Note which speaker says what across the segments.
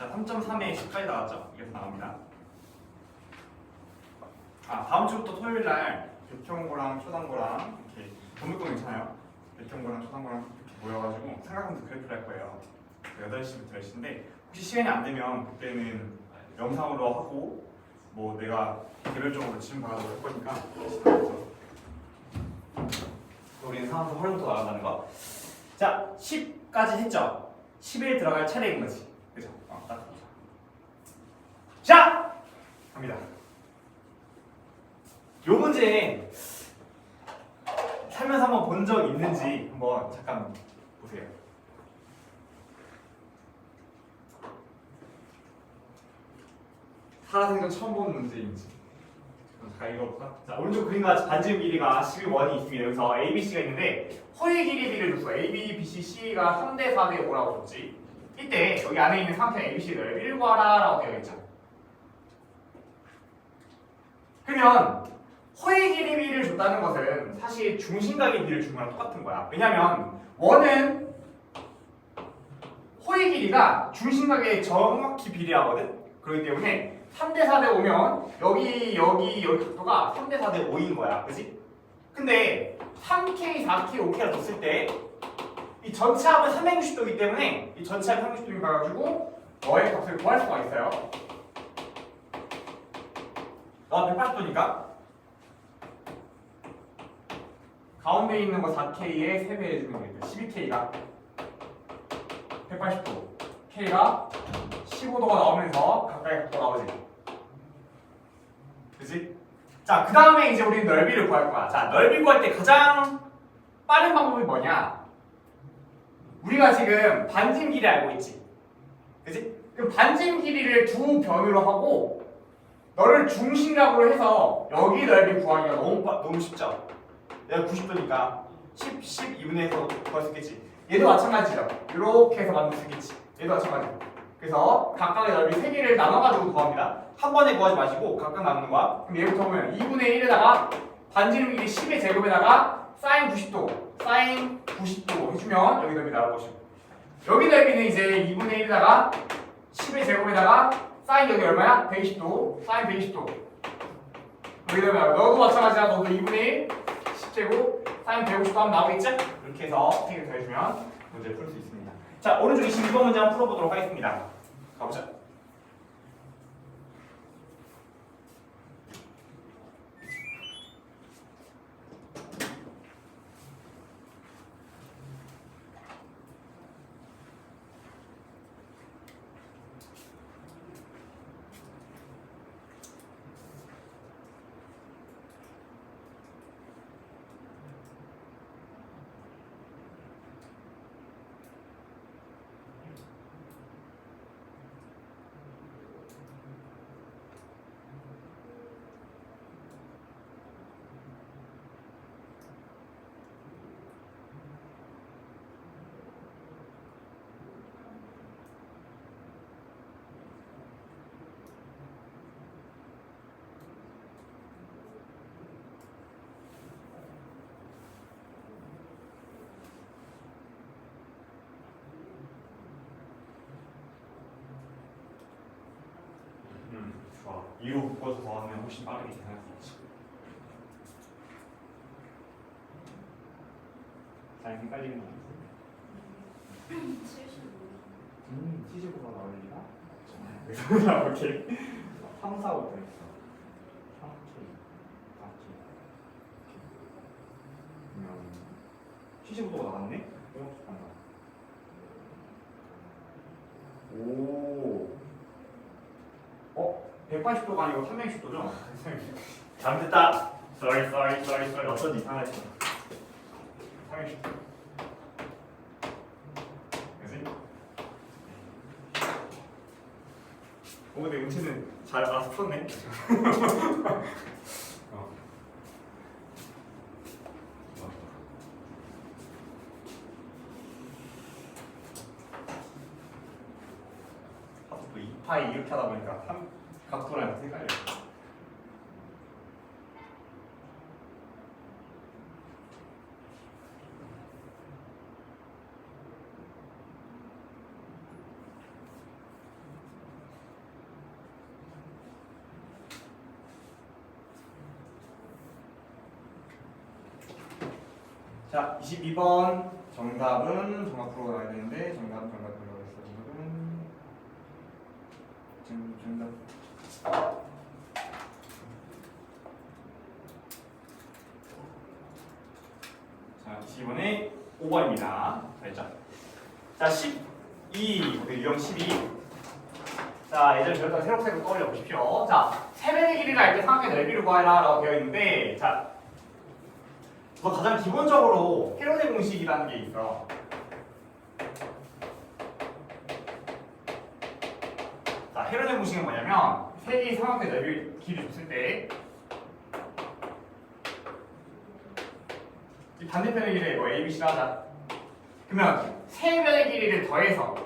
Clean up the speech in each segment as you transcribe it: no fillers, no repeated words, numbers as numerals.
Speaker 1: 자, 3.3에 10까지 나왔죠? 이게 나옵니다. 다음 주부터 토요일 날 백형고랑 초단고랑 이렇게 동물권 괜찮아요? 백형고랑 초단고랑 이렇게 모여가지고 삼각함수 그래프를 할 거예요. 8시부터 10시인데 혹시 시간이 안 되면 그때는 영상으로 하고 뭐 내가 개별적으로 질문 받아도 할 거니까 우리는 상황에서 활용도 나간다는 거. 자, 10까지 했죠? 10에 들어갈 차례인 거지. 그죠? 딱. 자! 갑니다. 요 문제 살면서 한번 본 적 있는지 한번 잠깐 보세요. 살아생전 처음 본 문제인지. 잠깐 읽어볼까? 자, 오른쪽 그림과 반지름 길이가 12원이 있습니다. 여기서 A, B, C가 있는데 허리 길이 B를 줬어. A, B, B, C, C가 3대 4대 5라고 줬지. 이때 여기 안에 있는 삼각형 A, B, C 넓이를 구하라라고 되어 있죠. 그러면 허리 길이 B를 줬다는 것은 사실 중심각의 B를 준 거랑 똑같은 거야. 왜냐면 원은 허리 길이가 중심각에 정확히 비례하거든. 그렇기 때문에 3대 4대 5면 여기 각도가 3대 4대 5인 거야. 그지? 근데 3K, 4K, 5K를 뒀을 때 이 전체 합은 360도이기 때문에 이 전체 합이 360도인 거 가지고 너의 값을 구할 수가 있어요. 너가 180도니까 가운데 있는 거 4K에 3배 해주면 되겠다. 12K가 180도, K가 15도가 나오면서 가까이 각도 나오지. 그치? 자, 그 다음에 이제 우리는 넓이를 구할 거야. 자, 넓이 구할 때 가장 빠른 방법이 뭐냐? 우리가 지금 반지름 길이 알고 있지? 그치? 그럼 반지름 길이를 두 변으로 하고 너를 중심각으로 해서 여기 넓이 구하기가 너무 쉽죠? 내가 90도니까 12분의 1에서 구할 수 있겠지? 얘도 마찬가지죠. 이렇게 해서 만들 수 있겠지? 얘도 마찬가지고. 그래서 각각의 넓이 3개를 나눠가지고 구합니다. 한 번에 구하지 마시고 각각 나누는 거야. 그럼 얘부터 보면 2분의 1에다가 반지름 길이 10의 제곱에다가 사인 90도, 사인 90도 해주면 여기 넓이 나올 것이고, 여기 넓이는 이제 2분의 1에다가 10의 제곱에다가 사인 여기 얼마야? 120도, 사인 120도. 여기 넓이 나와. 너도 마찬가지야. 너도 2분의 1, 10제곱, 사인 150도 하면 나오겠지? 이렇게 해서 어떻게 더해주면 문제를 풀 수 있습니다. 자, 오른쪽 22번 문제 한번 풀어보도록 하겠습니다. 가보자. 좋아. 2로 묶어서 더하면 훨씬 빠르게 계산할 수 있지. 잘 헷갈리는 거 같아. 75가 나올 리가? 그래서 나올게. 3, 4, 5 됐어. 3K, 4K. 그러면 75도가 나왔네? 오. 180도가 아니고 360도죠? 잘못했다. sorry. 어쩐지 이상하지. 360도. 그지? 근데 운치는 잘 알아서 풀었네. 또 2파이 이렇게 하다 보니까 각도랑 헷갈려. 자, 22번 정답은 정답으로 나와야 되는데 정답은 정답. 자, 22번에 5번입니다. 됐죠? 자, 12 우리 유형 12. 자, 예전에 저희가 새록새록 떠올려 보십시오. 자, 세변의 길이를 알 때 삼각의 넓이를 구하라 라고 되어 있는데, 자, 가장 기본적으로 헤로의 공식이라는 게 있어. 자, 헤로의 공식은 뭐냐면 세 개의 삼각의 넓이 길이 줬을 때 이 반대편의 길이를 뭐 A, B, C라 하자. 그러면 세 변의 길이를 더해서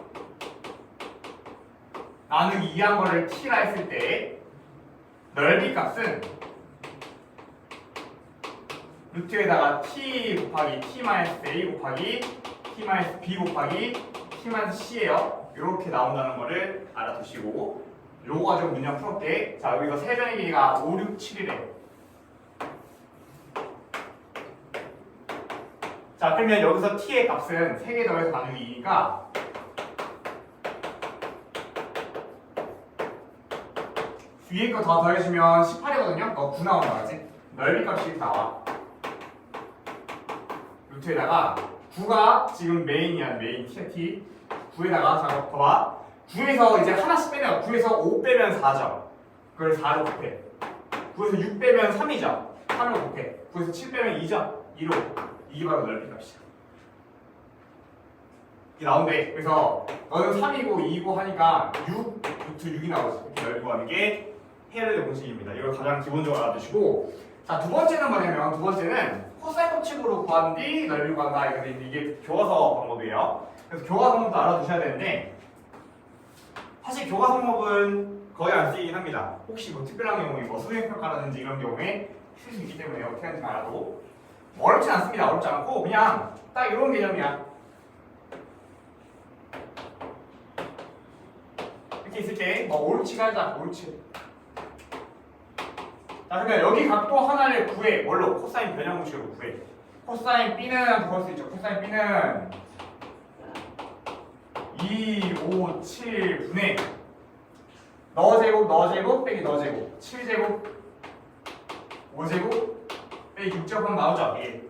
Speaker 1: 나누기 2한 거를 T라 했을 때 넓이 값은 루트에다가 T 곱하기 T-A 곱하기 T-B 곱하기 T-C예요. 이렇게 나온다는 거를 알아두시고 요거 가지고 문장 풀었게. 자, 여기서 세 변의 길이가 5, 6, 7이래. 자, 그러면 여기서 t의 값은 3개 더해서 나누기 2니까 위에 거 더 더해주면 18이거든요? 너 9 나온다, 그치? 넓이 값이 나와. 루트에다가 9가 지금 메인이야, 메인 t야, t. 9에다가, 자, 봐봐. 9에서 이제 하나씩 빼면 9에서 5 빼면 4죠. 그걸 4로 곱해. 9에서 6 빼면 3이죠. 3로 곱해. 9에서 7 빼면 2죠. 2로. 이게 바로 넓이 값이야. 이게 나온대. 그래서 너는 3이고 2고 하니까 6, 루트 6이 나오지. 이렇게 넓이 구하는 게 헤럴의 공식입니다. 이걸 가장 기본적으로 알아두시고, 자, 두 번째는 뭐냐면, 두 번째는 코사인 법칙으로 구한 뒤 넓이 구한다. 이게 교과서 방법이에요. 그래서 교과서 방법도 알아두셔야 되는데, 사실 교과서 방법은 거의 안 쓰이긴 합니다. 혹시 뭐 특별한 경우에 뭐 수행평가라든지 이런 경우에 쓸 수 있기 때문에 어떻게 하는지 알아도 어렵진 않습니다. 어렵지 않고 그냥 딱 이런 개념이야. 이렇게 있을 때 뭐 옳지가 하자. 옳지. 자, 그러면 여기 각도 하나를 구해. 뭘로? 코사인 변형 공식으로 구해. 코사인 B는 구할 수 있죠. 코사인 B는 2, 5, 7 분의 너 제곱, 너 제곱, 빼기 너 제곱 7제곱 5제곱 빼기 6제곱 하면 나오죠. 예.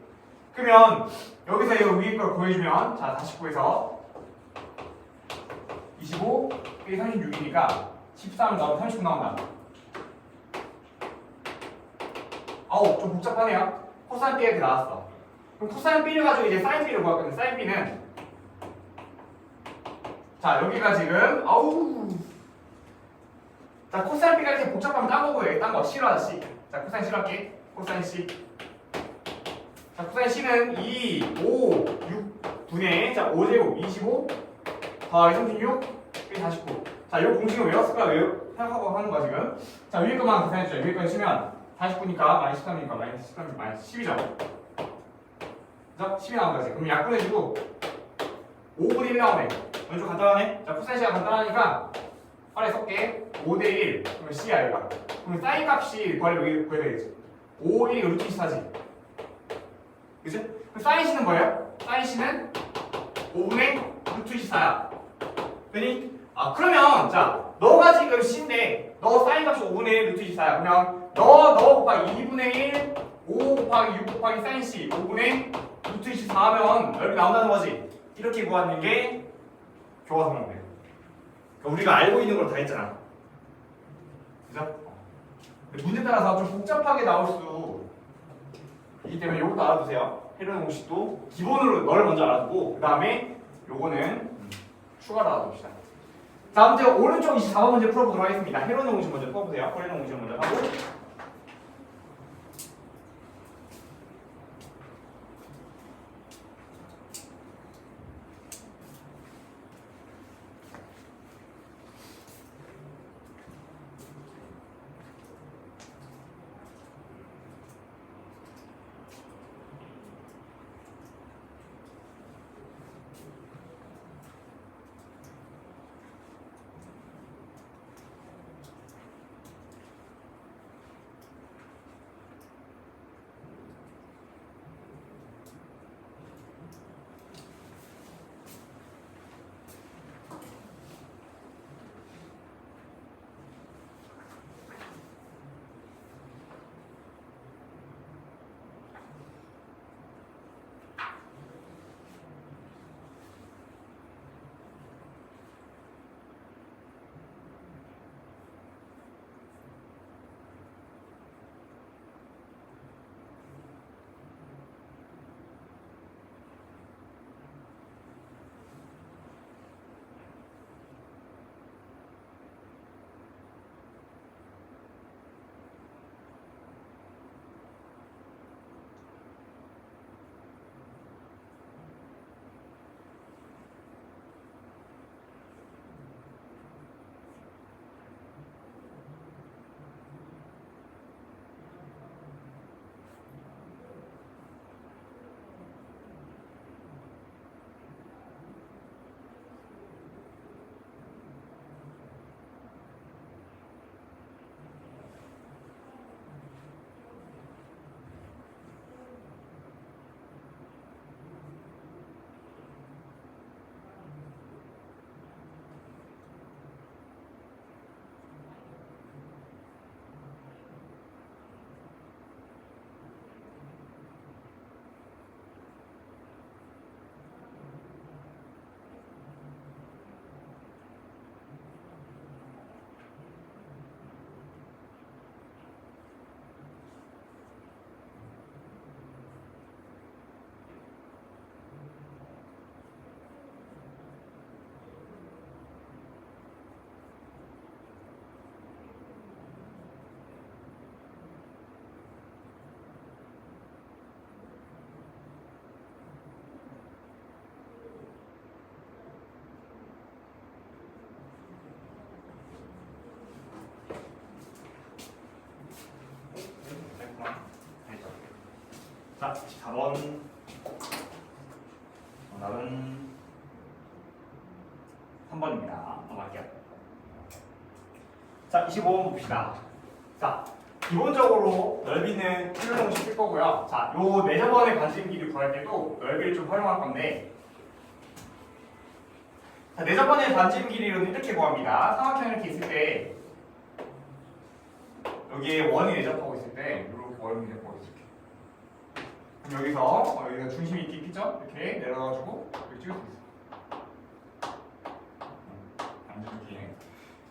Speaker 1: 그러면 여기서 이 위에 걸 구해주면, 자, 다시 구해서 25 빼기 36이니까 13 나오면 39 나온다. 아우, 좀 복잡하네요. 코사인 B가 이렇게 나왔어. 그럼 코사인 B를 가지고 이제 사인 B를 구할 건데, 사인 B는, 자, 여기가 지금 아우, 자, 코사인 B가 이렇게 복잡하면 딴 거고요. 딴 거 싫어하자. C. 자, 코사인 싫어할게. 코사인 C. 자, 코사인 C는 2, 5, 6 분의, 자, 5제곱 25 더하기 36 빼기 49. 자, 이 공식을 외웠을까? 생각하고 하는 거야 지금. 자, 위에 것만 계산해주자. 위에 거 치면 49니까 마이너스 13이니까 마이너스 13이니까 마이너스 10이죠. 그죠? 10이 나온다. 그럼 약분해주고 5분의 1 나오네. 왼쪽 간단하네. 자, 코사인 C가 간단하니까 빨리 섞게. 5대1 그러면 C야 얘가. 그럼 사인 값이 구하려면 구해야 되겠지. 5, 1이 루트 24지. 그치? 그럼 사인 C는 뭐예요? 사인 C는 5분의 루트 24야. 그니? 아, 그러면 자, 너가 지금 C인데 너 사인 값이 5분의 1 루트 24야. 그러면 너 곱하기 2분의 1 5 곱하기 6 곱하기 사인 C 5분의 루트 24 하면 넓이 나온다는 거지. 이렇게 구하는 게 교과서 방법이에요. 그러니까 우리가 알고 있는 걸 다 했잖아. 그죠? 문제 따라서 좀 복잡하게 나올 수 있기 때문에 이것도 알아두세요. 헤르는 공식도 기본으로 너를 먼저 알아두고 그 다음에 요거는 추가로 알아둡시다. 다음 문제 오른쪽 24번 문제 풀어보도록 하겠습니다. 헤르는 공식 먼저 풀어보세요. 헤르는 공식 먼저 하고 3번입니다. 넘어갈게요. 자, 25번 봅시다. 자, 기본적으로 넓이는 필요로 시킬 거고요. 자, 요 네저번의 반지름 길이 구할 때도 넓이를 좀 활용할 건데, 자, 네저번의 반지름 길이로는 이렇게 구합니다. 삼각형 이렇게 있을 때 여기에 원이 내접하고 있을 때 이렇게 원이 내접하고 있을게. 그럼 여기서 중심이 있게 있겠죠? 이렇게 내려가지고 이렇게 찍을 수 있어.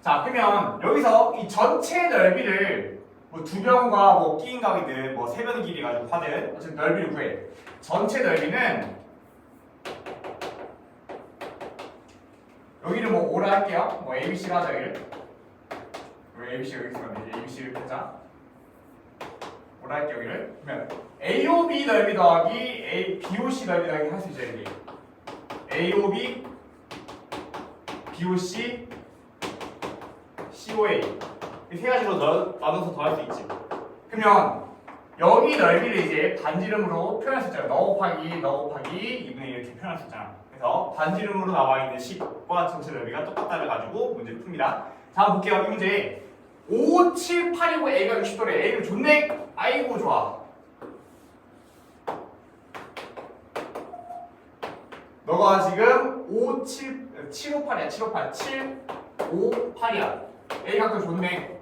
Speaker 1: 자, 그러면 여기서 이 전체 넓이를 뭐 두 변과 뭐 끼인 각이든 뭐 세 변의 길이 가지고 하든 어쨌든 넓이를 구해. 전체 넓이는 여기를 뭐 5라 할게요. 뭐 ABC로 하자 여기를. 왜 ABC가 여기 있었는데 ABC를 하자. 5라 할게요 여기를. 그러면 AOB 넓이 더하기 BOC 넓이 더하기 할 수 있죠 여기. AOB BOC COA 이 세 가지로 나눠서 더할 수 있지. 그러면 여기 넓이를 이제 반지름으로 표현할 수 있잖아요. 너 곱하기 2분의 1 이렇게 표현할 수 있잖아. 그래서 반지름으로 나와 있는 식과 전체 넓이가 똑같다를 가지고 문제를 풉니다. 자, 볼게요. 이 문제 5, 7, 8이고 A가 60도래. A를 좋네? 아이고 좋아. 너가 지금 5, 7, 7, 5, 8이야. 7, 5, 8. 7, 5, 8이야. A 각도 좋네.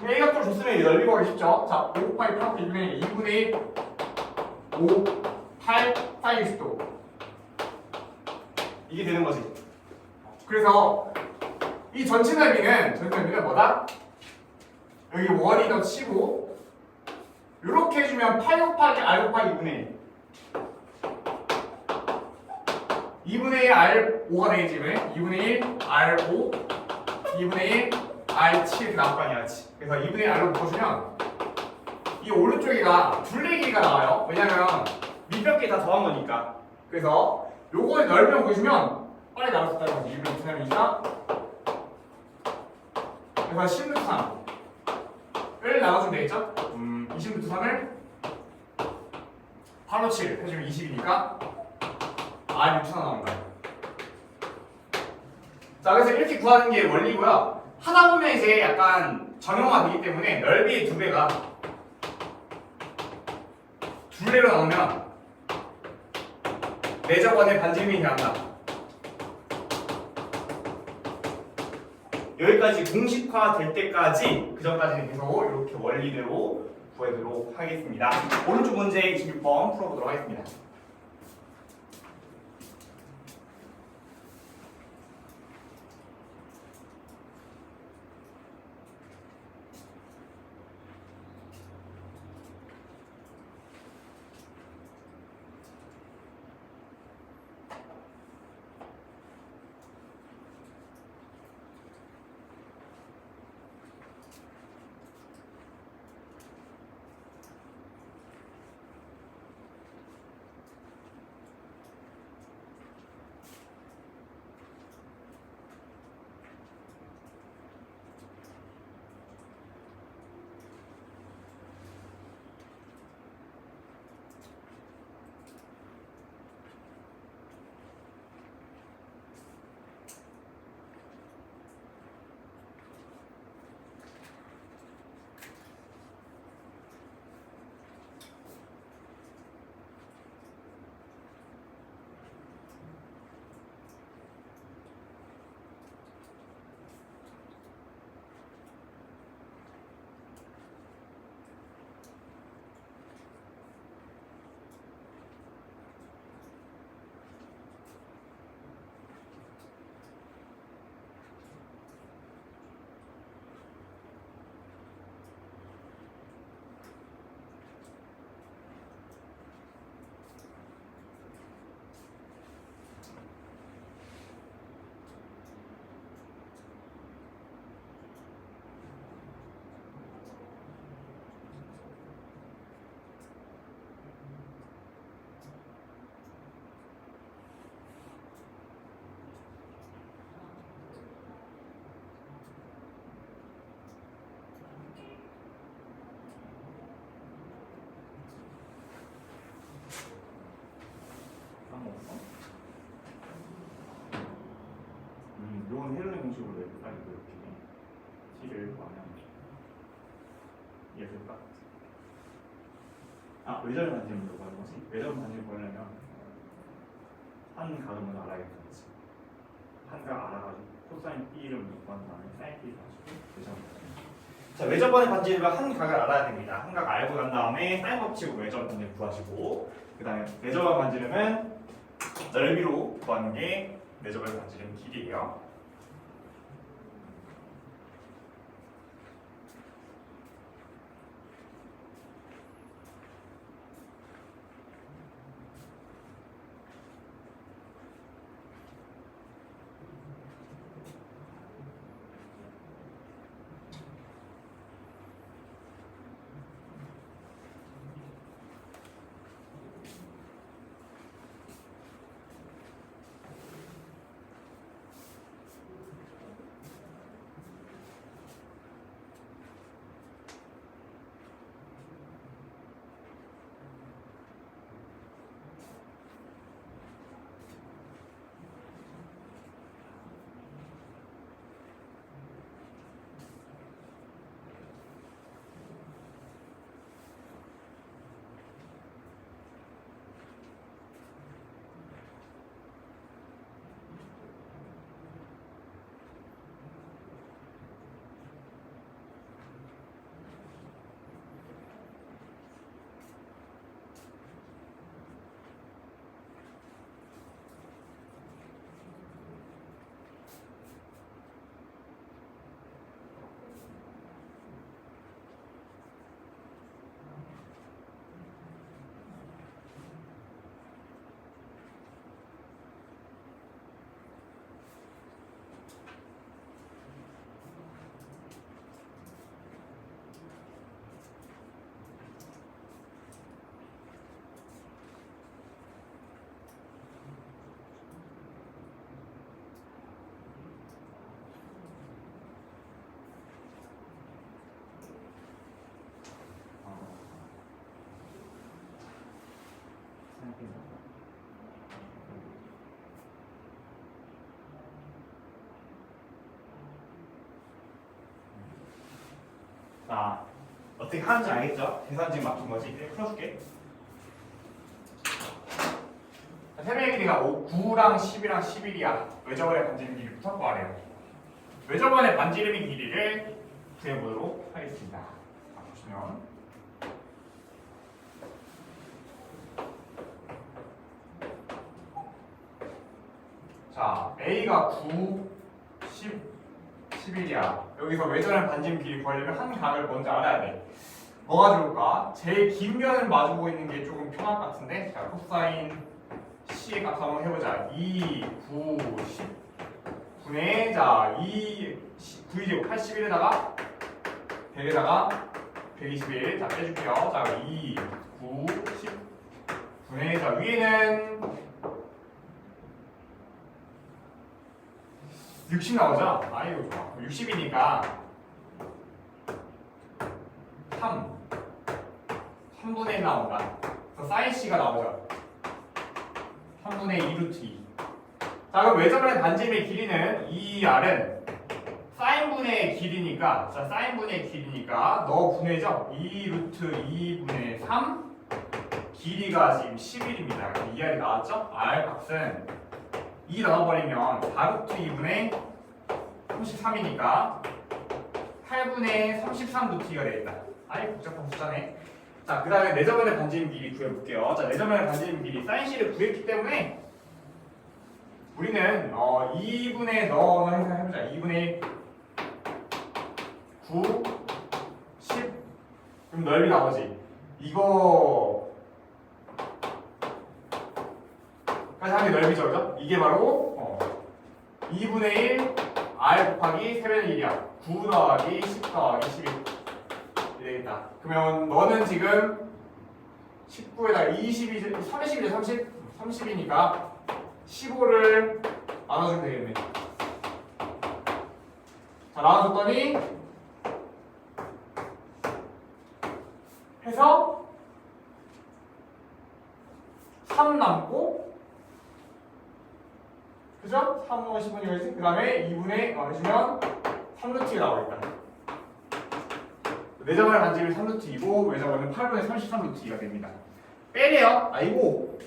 Speaker 1: A 각도 좋으면 넓이 구하기 쉽죠. 자, 5, 8, 8, 1분의 2분의 1, 5, 8, 4, 60도. 이게 되는 거지. 그래서 이 전체 넓이는 뭐다? 여기 원이 더 치고 이렇게 해주면 8 곱하기 R 곱하기 2분의 1 2분의 1 R5가 되겠지. 2분의 1 R5 2분의 1 R7 이렇게 나올 거 아니야. 그래서 2분의 1 R로 묶어주면 이 오른쪽이가 둘레 길이가 나와요. 왜냐면 밑몇 개 다 더한 거니까. 그래서 요거의 넓이만 보시면 빨리 나올 수 있다는 거지. 2분의 2 3이니까 그래서 10루트 3을 나눠주면 되겠죠? 20루트 3을 8로 7 해주면 20이니까 R 6천 나오는 거예요. 자, 그래서 이렇게 구하는 게 원리고요. 하다 보면 이제 약간 정형화되기 때문에 넓이의 2배가 둘레로 나오면 내저번의 반지름이 일어난다. 여기까지 공식화 될 때까지 그 전까지는 계속 이렇게 원리대로 구해보도록 하겠습니다. 오른쪽 문제 26번 풀어보도록 하겠습니다. 방정식으로 가지고 이렇게 t를 구하면 이게 될까? 아, 외절 반지름으로 구하는 거지? 외절 반지름 구하려면 한 각을 먼저 알아야겠지. 한 각 알아가지고 코사인 b를 구한 다음에 사인 b 가지고 외절 반지름. 자, 외접번의 반지름은 한 각을 알아야 됩니다. 한 각 알고 난 다음에 사인 법칙으로 외접 반지름 구하시고, 그 다음에 외접번 반지름은 넓이로 구하는 게 외접번 반지름 길이에요. 자, 어떻게 하는지 알겠죠? 계산지 맞춘 거지. 이제 풀어줄게. 세배의 길이가 9랑 10이랑 11이야. 외접원의 반지름 길이부터 구하래요. 외접원의 반지름의 길이를 구해보도록 하겠습니다. 자, 보시면 자, A가 9, 10, 11이야. 여기서 외전의 반지름 길이 구하려면 한 각을 먼저 알아야 돼. 뭐가 좋을까? 제일 긴 면을 마주보고 있는 게 조금 편할 것 같은데, 자, 코사인 C의 값 한번 해보자. 2, 9, 10 분의, 자, 2, 9이제 81에다가 100에다가 121. 자, 빼줄게요. 자, 2, 9, 10 분의, 자, 위에는 60 나오죠? 아이고 좋아. 60이니까 3분의 1 나온다. 그래서 사인 C가 나오죠. 3분의 2 루트 2. 자, 그럼 외접원의 반지름의 길이는 2R은 사인분의 길이니까, 자, 사인분의 길이니까 너 분해죠? 2 루트 2분의 3 길이가 지금 11입니다. 2R이 나왔죠? R 값은 2 넣어버리면 4루트 2분의 33이니까 8분의 33 루트 2가 되겠다. 아이 복잡한 숫자네. 자, 그 다음에 내접원의 반지름 길이 구해볼게요. 자, 내접원의 반지름 길이 사인 C를 구했기 때문에 우리는 2분의 넣어서 해보자. 2분의 9, 10 그럼 넓이 나오지. 이거 까지 하는 게 넓이죠, 그죠? 이게 바로 2분의 1 R 곱하기 3배는 1이야. 9 더하기 10 더하기 11 되겠다. 그러면 너는 지금 19에다가 20이 30이죠, 30? 30이니까 15를 나눠주면 되겠네. 자, 나눠줬더니 해서 3 남고 그죠? 3분의 10분이겠지? 그 다음에 2분의 해주면 3루트가 나오겠다. 내점의 반지름이 3루트이고 외점은 8분의 33루트가 됩니다. 빼래요. 아이고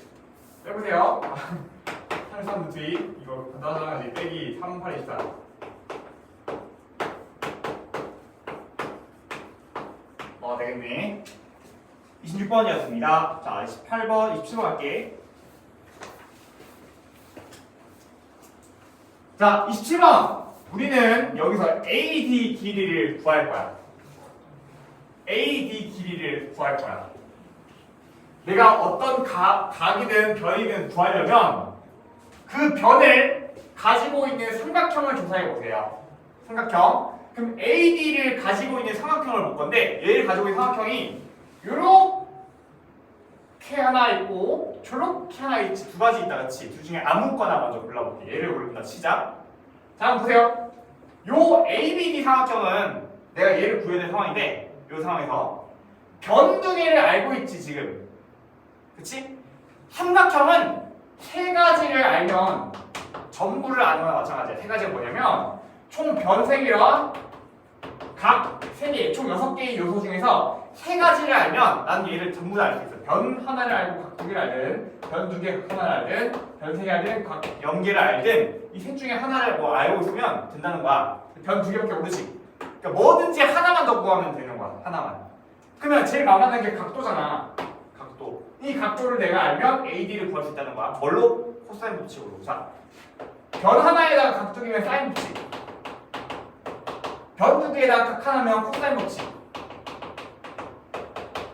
Speaker 1: 빼보세요. 33루트 이거 간단하지. 빼기 3, 8, 24 되겠네. 26번이었습니다. 자 28번, 27번 할게. 자 27번 우리는 여기서 AD 길이를 구할 거야. AD 길이를 구할 거야. 내가 어떤 각이든 변이든 구하려면 그 변을 가지고 있는 삼각형을 조사해 보세요. 삼각형. 그럼 AD를 가지고 있는 삼각형을 볼 건데 얘를 가지고 있는 삼각형이 요렇게 하나 있고 저렇게 하나 있지. 두 가지 있다 그치? 둘 중에 아무거나 먼저 골라볼게. 얘를 고른다 치자. 자 한번 보세요. 요 ABD 삼각형은 내가 얘를 구해야 될 상황인데 요 상황에서 변 두 개를 알고 있지 지금. 그치? 삼각형은 세 가지를 알면 전부를 아는 거나 마찬가지야. 세 가지가 뭐냐면 총 변 3개와 각 3개, 총 6개의 요소 중에서 세 가지를 알면 나는 얘를 전부 다 알 수 있어. 변 하나를 알고 각 2개를 알든 변 2개 각 하나를 알든 변 3개 알든 각 0개를 알든 이 셋 중에 하나를 뭐 알고 있으면 된다는 거야. 변 2개밖에 모르지. 그러니까 뭐든지 하나만 더 구하면 되는 거야. 하나만. 그러면 제일 만만한 게 각도잖아. 각도. 이 각도를 내가 알면 AD를 구할 수 있다는 거야. 뭘로? 코사인 법칙으로. 자, 변 하나에다가 각 2개면 사인 법칙. 변 2개에다가 각 하나면 코사인 법칙.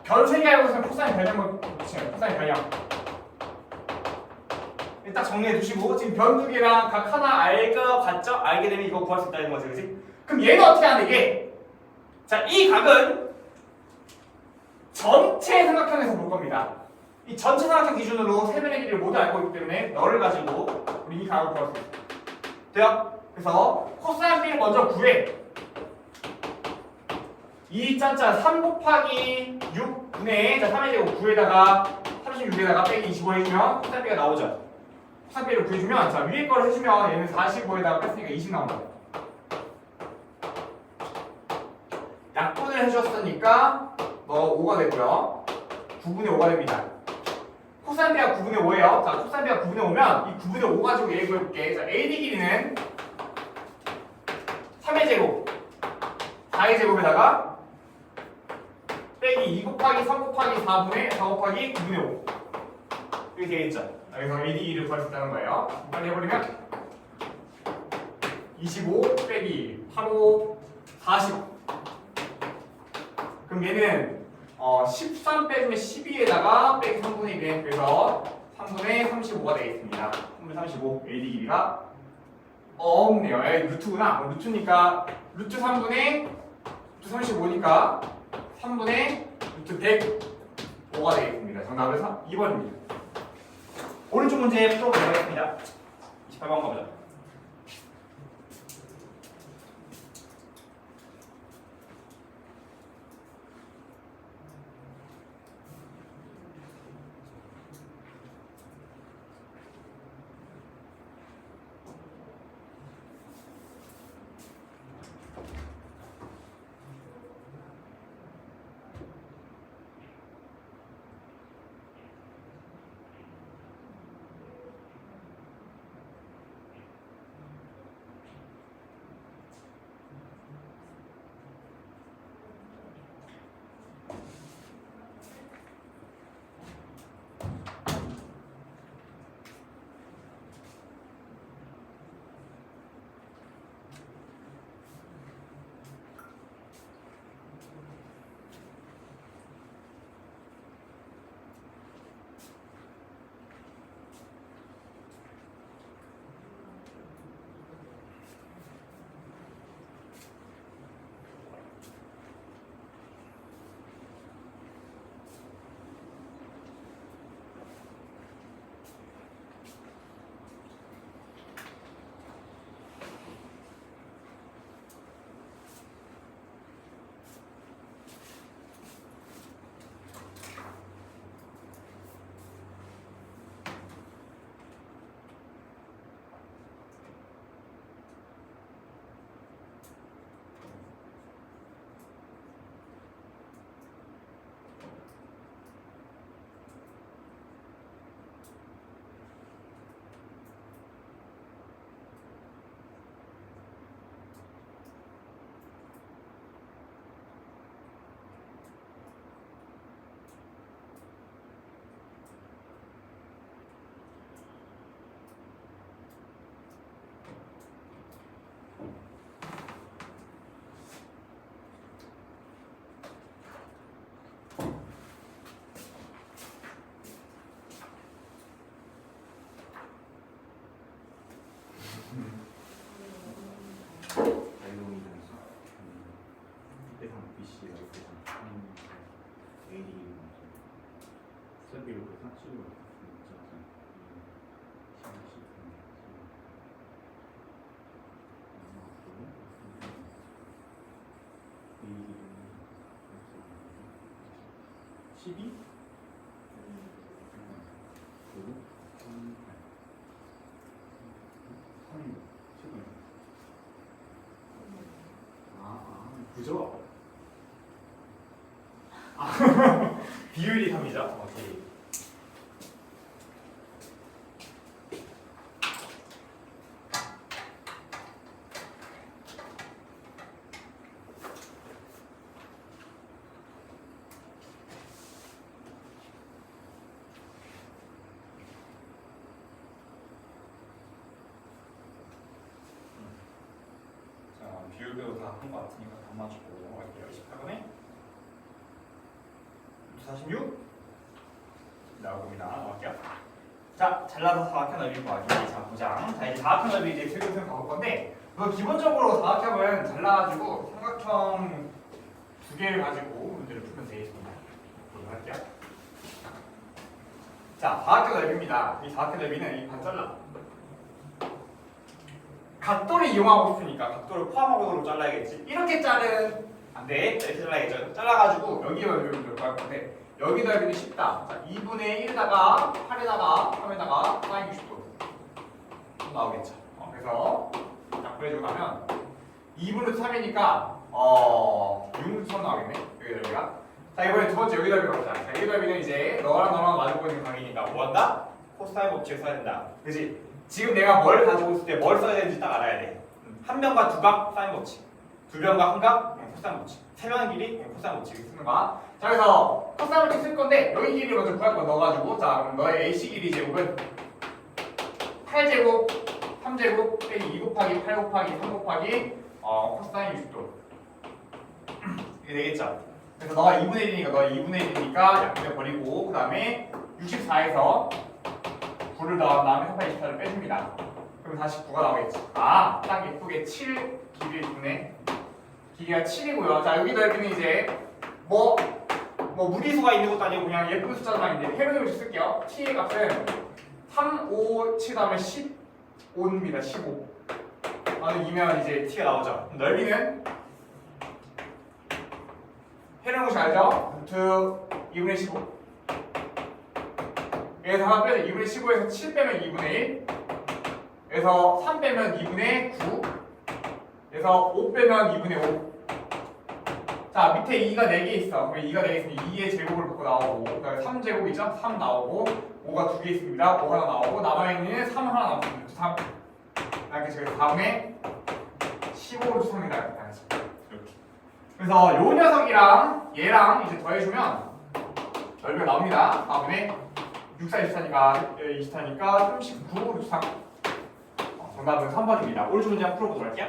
Speaker 1: 변 3개 알고 있으면 코사인 변형 법칙이야. 코사인 변형. 딱 정리해 두시고 지금 변 2개랑 각 하나 알게 되면 이거 구할 수 있다는 거지. 그렇지? 그럼 얘는 어떻게 하는데 이게? 자, 이 각은 전체 삼각형에서 볼 겁니다. 이 전체 삼각형 기준으로 세 변의 길이를 모두 알고 있기 때문에 너를 가지고 우리 이 각을 구할 수 있어. 돼요? 그래서 코사인 B를 먼저 구해. 2짠짠 3 곱하기 6분의 3의 제곱 9에다가 36에다가 빼기 25 해주면 코사인 B가 나오죠. 코사인 B를 구해주면 자 위에 걸 해주면 얘는 45에다가 뺐으니까 20 나온다. 약분을 해줬으니까 너 5가 되고요. 9분의 5가 됩니다. 코사인 B가 9분의 5예요. 자, 코사인 B가 9분의 5면 이 9분의 5 가지고 얘 구해볼게. 자, AD 길이는 3의 제곱, 4의 제곱에다가 빼기 2 곱하기 3 곱하기 4분의 4 곱하기 9분의 5 이렇게 되겠죠. 여기서 AD 길이를 구할 수 있다는 거예요. 빨리 해버리면 25 빼기 85 40 그럼 얘는 13 빼주면 12에다가 빼기 3분의 2네. 그래서 3분의 35가 되겠습니다. 3분의 35 AD 길이가 없네요. 루트구나. 루트니까 루트 3분의 루트 35니까 3분의 루트 105가 되겠습니다. 정답은 2번입니다. 오른쪽 문제 풀어보도록 하겠습니다. 28번 가보자. 12? 그죠? 비율이 3이죠? 오케이. 비율도 다 한 것 같으니까 다 맞추고 할게요. 28번에 46 나옵니다. 넘어갈게요. 자, 잘라서 사각형 넓이 구하기. 자, 보자. 자, 이제 사각형 넓이 이제 슬슬 가볼 건데, 기본적으로 사각형은 잘라가지고 삼각형 두 개를 가지고 문제를 풀면 되겠습니다. 보도록 할게요. 자, 사각형 넓이입니다. 이 사각형 넓이는 이 반 잘라. 각도를 이용하고 있으니까 각도를 포함하고도 잘라야겠지. 이렇게 자른 안 돼. 이렇게 잘라야겠죠. 잘라가지고 여기 넓이를 구할 건데 여기 넓이는 쉽다. 자, 2분의 1에다가 8에다가 3에다가 사인 60도 나오겠죠. 그래서 자, 그래주고 가면 2분의 3이니까 6분의 3 나오겠네. 여기 넓이가. 자, 이번에 두 번째 여기 넓이가 보자. 자, 여기 넓이는 이제 너랑 너랑 마주보고 있는 각이니까 뭐 한다? 코사인 법칙을 써야 된다. 그지? 지금 내가 뭘 가지고 있을 때 뭘 써야 되는지 딱 알아야 돼. 한 변과 두 각 사인 법칙, 두 변과 한 각 코사인 법칙, 세 변의 길이 코사인 법칙을 쓰는 거야. 자, 그래서 코사인 법칙 쓸 건데 여기 길이 먼저 구할 거 넣어가지고, 자, 그럼 너의 AC 길이 제곱은 8제곱 3제곱 빼기 2 곱하기 8 곱하기 3 곱하기 코사인 60도 이게 되겠죠. 그래서 너가 2분의 1이니까 너가 2분의 1이니까 약분해 버리고 그 다음에 64에서 9를 넣은 다음에 384를 빼줍니다. 그럼 다시 9가 나오겠지. 아, 딱 예쁘게 7 길이를 주네. 길이가 7이고요. 자, 여기 넓이는 이제 뭐 무리수가 있는 것도 아니고 그냥 예쁜 숫자만 있는데 해로님을 쓸게요. t의 값은 3, 5, 7 다음에 15입니다. 15. 이면 이제 t가 나오죠. 넓이는 해로님 알죠? 루트 2분의 15. 여기서 하나 빼서 2분의 15에서 7 빼면 2분의 1, 여기서 3 빼면 2분의 9, 여기서 5 빼면 2분의 5. 자, 밑에 2가 4개 있어. 그럼 2가 4개 있으면 2의 제곱을 받고 나오고, 그 다음에 3제곱이죠? 3 나오고, 5가 2개 있습니다. 5 하나 나오고, 남아있는 3 하나 나옵니다. 3. 이렇게 저기 다음에 15로 추상이 나옵니다. 이렇게. 그래서 요 녀석이랑 얘랑 이제 더해주면 넓이가 나옵니다. 다음에 6, 4, 24니까 39, 63. 정답은 3번입니다. 오른쪽 문제 한번 풀어보도록 할게요.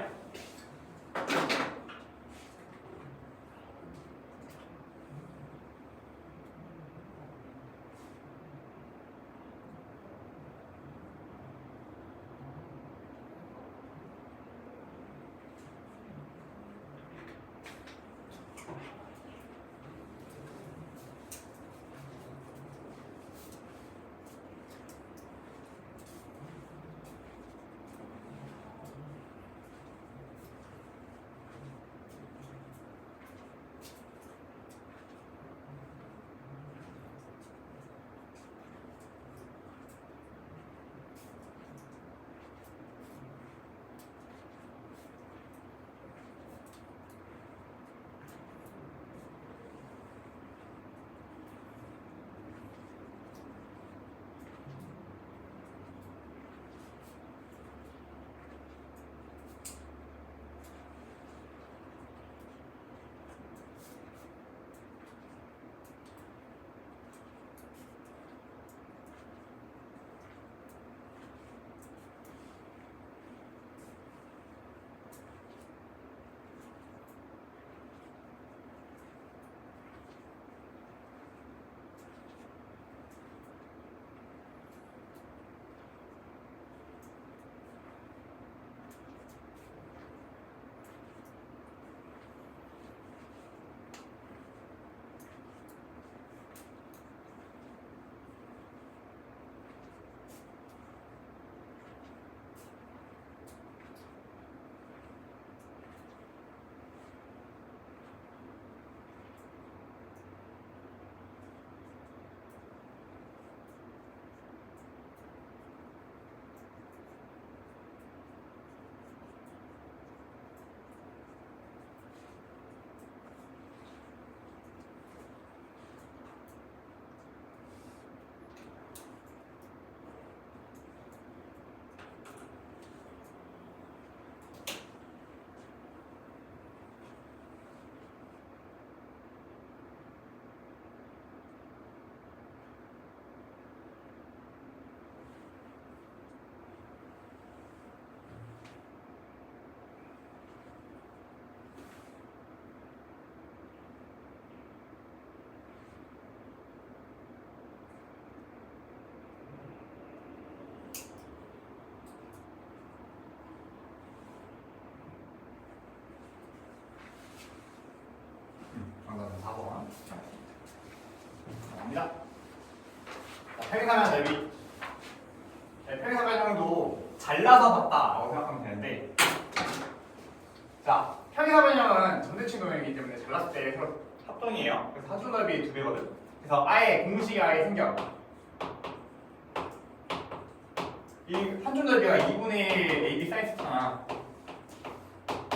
Speaker 1: 평행사변 넓이. 네, 평행사변형도 잘라서 봤다라고 생각하면 되는데, 자, 평행사변형은 전대칭 도형이기 때문에 잘랐을 때 서로 합동이에요. 그래서 하중 넓이 2배거든. 그래서 아예 공식이 아예 생겨. 이 한중 넓이가 2분의 1 AB 사인스타나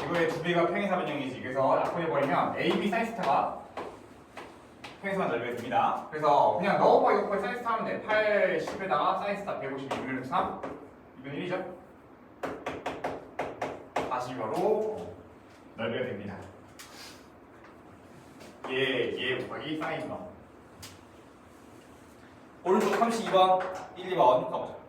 Speaker 1: 이거의 2배가 평행사변형이지. 그래서 약분해버리면 AB 사인스타가 평행사변 넓이가 됩니다. 그래서 그냥 넣어보기 넣어보기 사인스타 하면 돼. 8, 10에다가 사인스타 150, 2분의 3, 2분의 1이죠. 40여로 넓이가 됩니다. 얘 곱하기 사인 넣어.
Speaker 2: 오른쪽 32번, 1, 2번 가보자.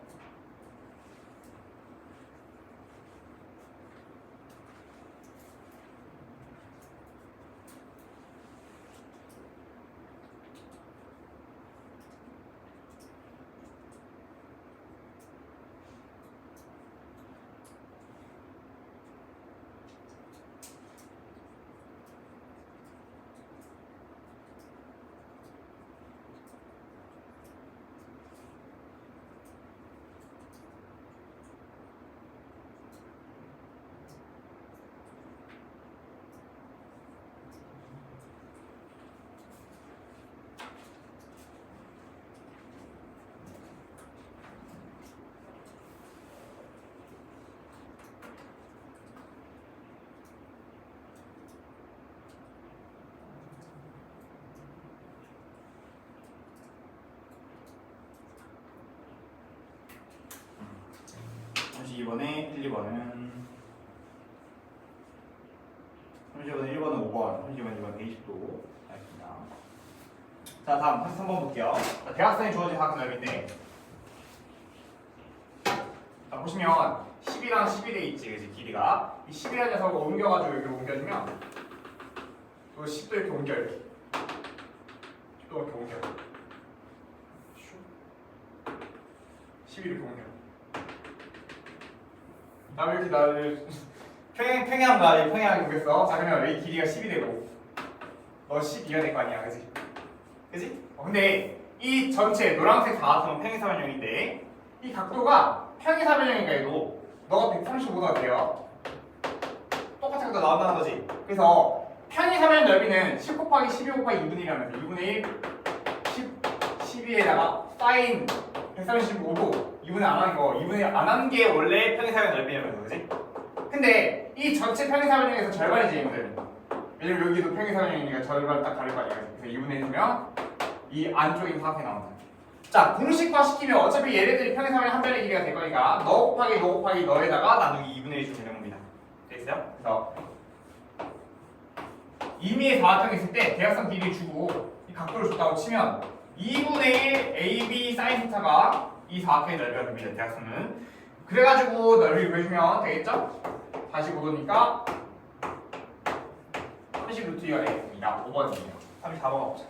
Speaker 1: 이번에 1, 2번은 32번, 1번은 5번, 32번, 2번 120도 알겠습니다. 자, 다음 83번 볼게요. 자, 대각선이 주어진 사각형 넓이인데, 자, 보시면 10이랑 11에 있지, 그치? 길이가 이 10이라는 녀석을 옮겨가지고 여기로 옮겨주면 또 10도 이렇게 옮겨, 이렇게 또 이렇게 옮겨 10 이렇게 옮겨. 나 왜 이렇게 나를 평행한가? 평행하게 보겠어. 자, 그러면 이 길이가 10이 되고 너 12가 될 거 아니야, 그지? 그지? 근데 이 전체 노란색 사각형은 평행사변형인데 이 각도가 평행사변형인가 해도 너가 135도가 돼요. 똑같은 것도 나온다는 거지. 그래서 평행사변 넓이는 10 곱하기 12 곱하기 2분의 1이라면서 2분의 1, 10, 12에다가 사인 135도 2분의 안 하는 거, 2분의 안 하는 게 원래 평행사변 넓이냐면서, 그지? 근데 이 전체 평행사변형에서 절반이지, 얘네들. 왜냐면 여기도 평행사변형이니까 절반 딱 가릴 거 아니야. 그래서 2분의 1이면 이 안쪽인 사각형이 나온다. 자, 공식화 시키면 어차피 얘네들이 평행사변형 한 변의 길이가 될 거니까 너 곱하기 너에다가 나누기 2분의 1이 되는 겁니다. 됐어요? 그래서 임의의 사각형이 있을 때 대각선 길이 주고 이 각도를 줬다고 치면 2분의 1 AB 사인스타가 이 사각형의 넓이가 됩니다. 대각선은. 그래가지고 넓이 구해주면 되겠죠? 45도니까 30 루트 2가 되겠습니다. 5번입니다. 34번 가보자.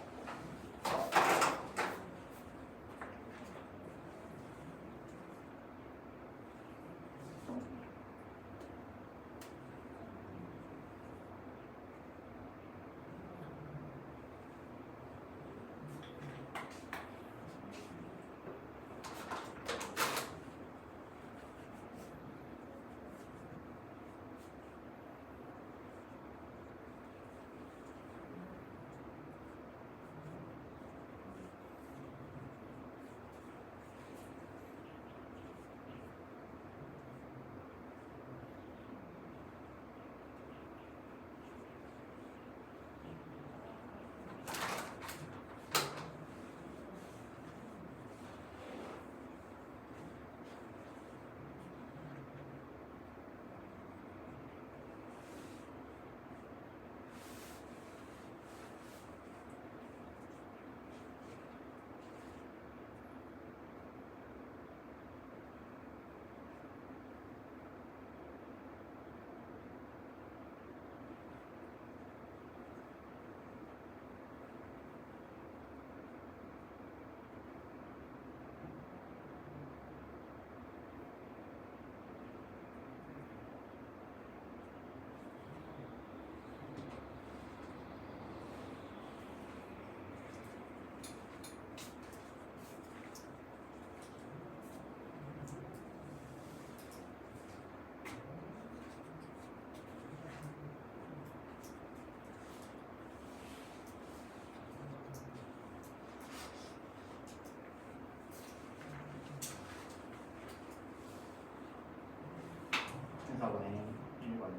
Speaker 1: 4번에 1번에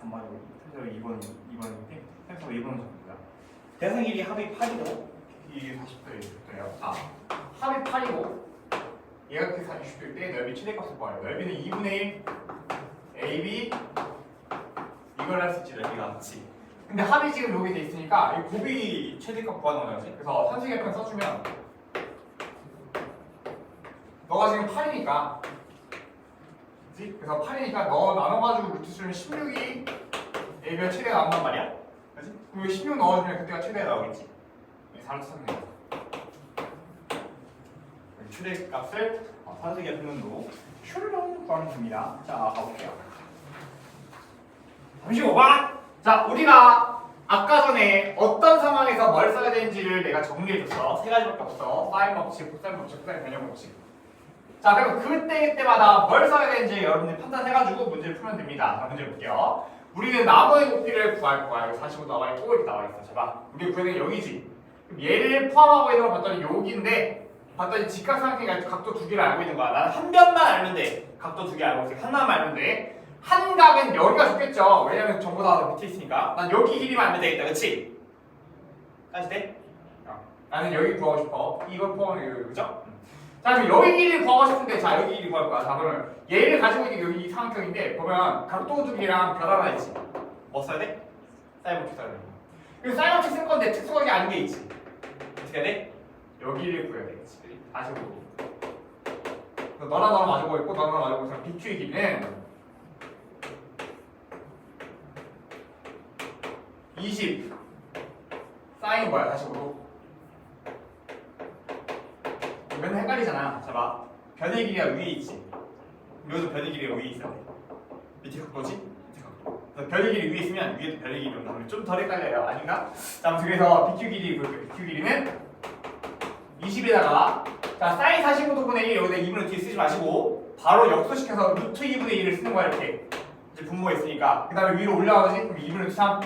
Speaker 1: 3번이 그래서 2번인데 그래서 2번은 전부다. 대상 길이 합이 8이고 이게 40도예요. 아 합이 8이고 얘가 그 40도일 때 넓이 최대값을 구하래요. 넓이는 2분의 1 AB 이걸 할 수 있지 넓이가 같이. 근데 합이 지금 여기 돼 있으니까 이 곱이 최대값 구하는 거지. 그래서 산수계편 써주면 너가 지금 8이니까 그치? 그래서 8이니까 너 나눠가지고 루트 쓰면 16이 A별 최대가 나온단 말이야. 그치? 그럼 16 넣어주면 그때가 최대가 나오겠지. 4로 썼네요. 최대값을 산수계편으로 슈르렁 구하면 됩니다. 자 가볼게요. 35번! 자, 우리가 아까 전에 어떤 상황에서 뭘 써야 되는지를 내가 정리해줬어. 세 가지밖에 없어. 사인 법칙, 코사인 법칙, 코사인 변형 법칙. 자, 그럼 그때마다 뭘 써야 되는지 여러분들이 판단해가지고 문제를 풀면 됩니다. 자, 문제 볼게요. 우리는 나무의 높이를 구할 거야. 여기 45 나와 있고 이렇게 나와 있어. 자, 우리 구해야 되는 여기지. 그럼 얘를 포함하고 있는 걸 봤더니 여기인데 봤더니 직각삼각형이 각도 두 개를 알고 있는 거야. 나는 한 변만 알면 돼. 각도 두 개 알고 있어. 하나만 알면 돼. 한 각은 여기가 좋겠죠. 왜냐면 전부 다 밑에 있으니까. 난 여기 길이만 알면 되겠다. 그치? 까지 돼? 나는 여기 구하고 싶어. 이걸 포함해 여기 그죠? 자 그럼 여기 길이를 구하고 싶은데 자 여기 길이 구할 거야. 자 그러면 얘를 가지고 있는 게 여기 이 삼각형인데 보면 각도 두 개랑 별 하나 있지. 뭐 써야 돼? 사인 법칙 써야 돼. 그리고 사인 법칙 쓸 건데 특수각이 아닌 게 있지. 어떻게 해야 돼? 여기를 구해야 되겠지. 다시 보고. 너랑 나랑 마주보고 있고 너랑 나랑 마주보고 있으면 BQ의 길이는 20 사인 뭐야? 다시 보고 맨날 헷갈리잖아. 자 봐. 변의 길이가 위에 있지. 여기도 변의 길이가 위에 있어야 돼. 밑에 각도지? 밑에 각도. 그래서 변의 길이 위에 있으면 위에도 변의 길이 온다. 좀 덜 헷갈려요. 아닌가? 자 아무튼 그래서 BQ 길이 볼게요. BQ 길이는 20에다가 자 사인 45도분의 1 여기다 2분의 뒤에 쓰지 마시고 바로 역수시켜서 루트 2분의 1을 쓰는 거야 이렇게. 이제 분모가 있으니까 그 다음에 위로 올라가지? 그럼 2분의 3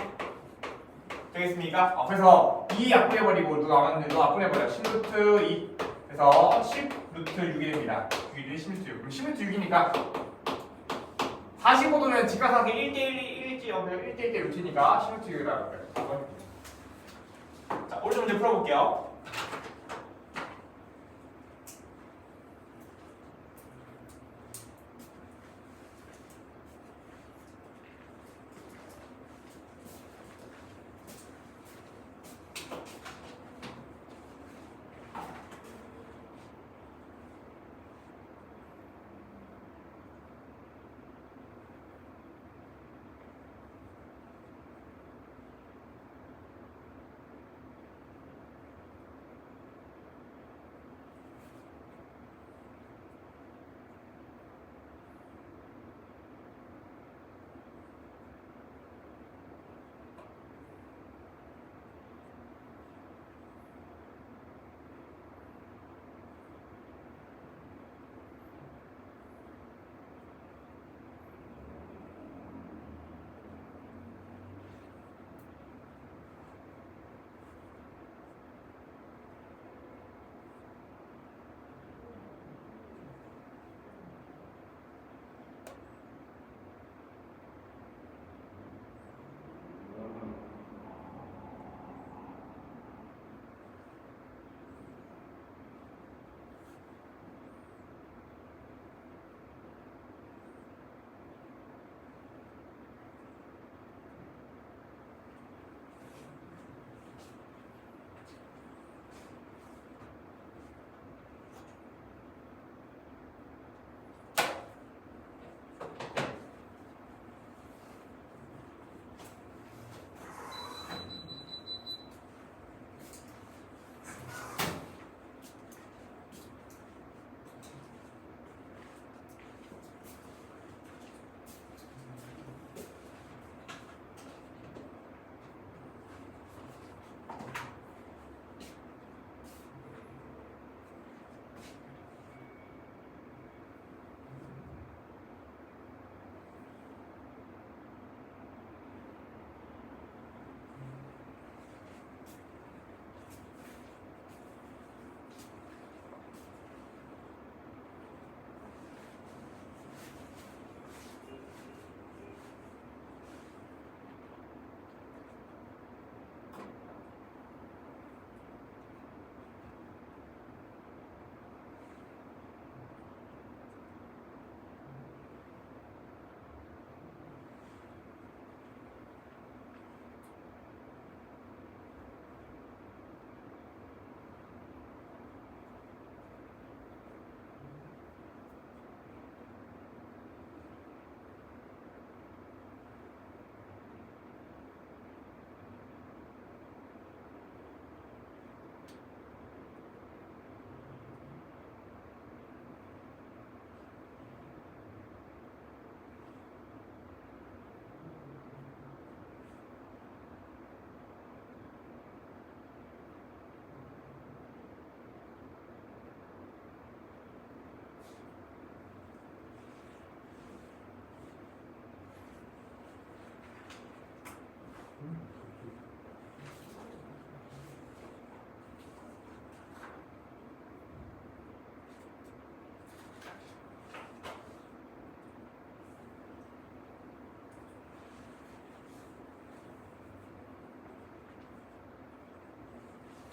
Speaker 1: 되겠습니까? 그래서 2 약분해버리고 누가 남았는데 너 약분해버려 10루트 2 그래서 10루트 6이 됩니다. 6이 10루트 6 그럼 10루트 6이니까 45도는 직각삼각형 1대1 1대1대 루트니까 10루트 6이라고 그래요. 자 오른쪽 문제 풀어볼게요.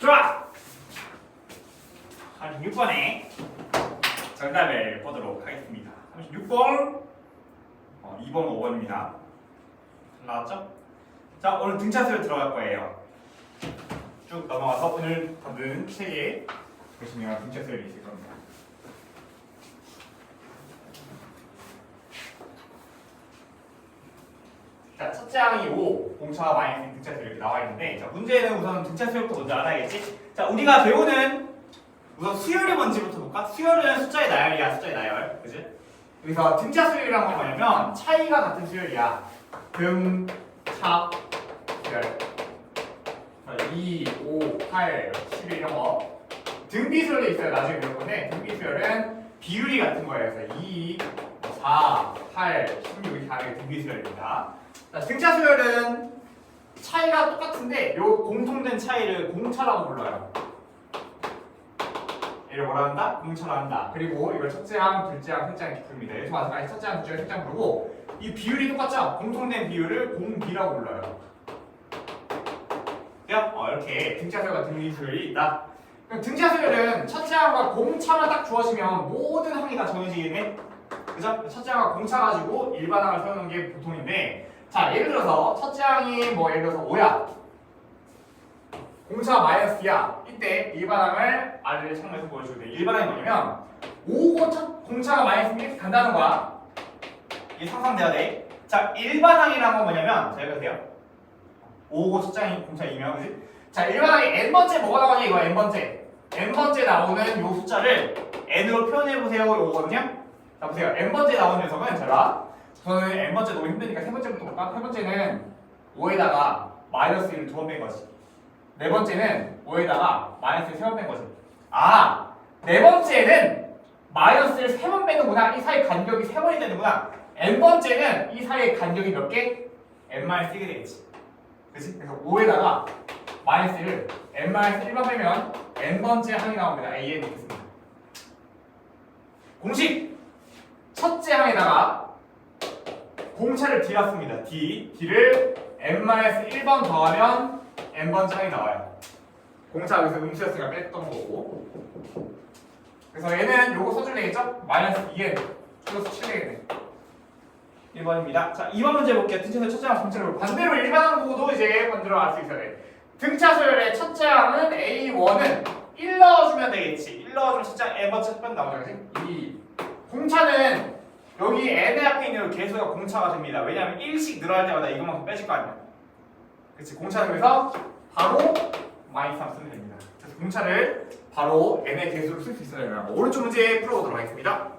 Speaker 1: 좋아! 36번에 정답을 보도록 하겠습니다. 36번 2번, 5번입니다. 나왔죠? 자, 오늘 등차수를 들어갈 거예요. 쭉 넘어가서 오늘 받은 책에 보시면 등차수열이 있을 겁니다. 자, 첫째 항이 5, 공차가 마이너스 등차수 이렇게 나와 있는데, 자, 문제는 우선 등차수열부터 먼저 알아야겠지? 자, 우리가 배우는 우선 수열이 뭔지부터 볼까? 수열은 숫자의 나열이야, 숫자의 나열. 그지? 여기서 등차수열이란 건 뭐냐면 차이가 같은 수열이야. 등차 수열. 2, 5, 8, 11 이런 거. 등비수열도 있어요. 나중에 배울 건데, 등비수열은 비율이 같은 거예요. 그래서 2, 4, 8, 16 이렇게 하는 게 등비수열입니다. 자, 등차수열은 차이가 똑같은데 요 공통된 차이를 공차라고 불러요. 얘를 뭐라 한다? 공차라 한다. 그리고 이걸 첫째 항, 둘째 항, 셋째 항 이렇게 부릅니다. 얘도 마찬가지 첫째 항, 둘째 항, 셋째 항 부르고 이 비율이 똑같죠? 공통된 비율을 공비라고 불러요. 이렇게 등차수열과 등비수열이 있다. 그럼 등차수열은 첫째 항과 공차만 딱 주어지면 모든 항이 다 정해지겠네? 그죠? 첫째 항과 공차 가지고 일반 항을 세우는 게 보통인데, 자, 예를 들어서 첫째 항이 뭐 예를 들어서 5야. 공차가 마이너스야. 이때 일반항을 아래를 창문에서 보여줄 때 일반항이 뭐냐면 5고 공차가 마이너스면 이렇게 간다는 거야. 이게 상상돼야 돼. 자, 일반항이라는 건 뭐냐면 자, 여기 보세요. 5고 첫째 항이 공차 2면 그지? 자, 일반항이 n번째 뭐가 나오냐 이거 n번째. n번째 나오는 요 숫자를 n으로 표현해보세요 이거거든요. 자, 보세요. n번째 나오는 녀석은 제가 저는 n번째 너무 힘드니까 세 번째부터 볼까? 세 번째는 5에다가 마이너스 1을 두 번 뺀 거지. 네 번째는 5에다가 마이너스를 세 번 뺀 거지. 아, 네 번째는 마이너스를 세 번 빼는구나. 이 사이 간격이 세 번이 되는구나. n 번째는 이 사이의 간격이 몇 개? n-1개 되겠지. 그치? 그래서 5에다가 마이너스를 n-1번 빼면 n 번째 항이 나옵니다. an 있겠습니다. 공식! 첫째 항에다가 공차를 d라 씁니다. d를 n-1번 더하면 n번째 항이 나와요. 공차 여기서 음수였으니까 뺐던 거고. 그래서 얘는 요거 써주면 되겠죠? 마이너스 2n 플러스 7 되겠네. 1번입니다. 자, 2번 문제 볼게요. 등차수열 첫째 항, 공차를 반대로 일반항 보고도 이제 반대로 알 수 있어야 돼. 등차수열의 첫째 항은 A1은 1 넣어주면 되겠지. 1 넣어주면 첫째 항 n번째 첫 번 나오죠. 그치? 2. 공차는 여기 n 앞에 있는 개수가 공차가 됩니다. 왜냐하면 1씩 늘어날 때마다 이것만큼 빼질 거 아니야. 그치? 공차는 그래서 바로 마이너스 3 쓰면 됩니다. 그래서 공차를 바로 n의 개수로 쓸 수 있어요. 오른쪽 문제 풀어보도록 하겠습니다.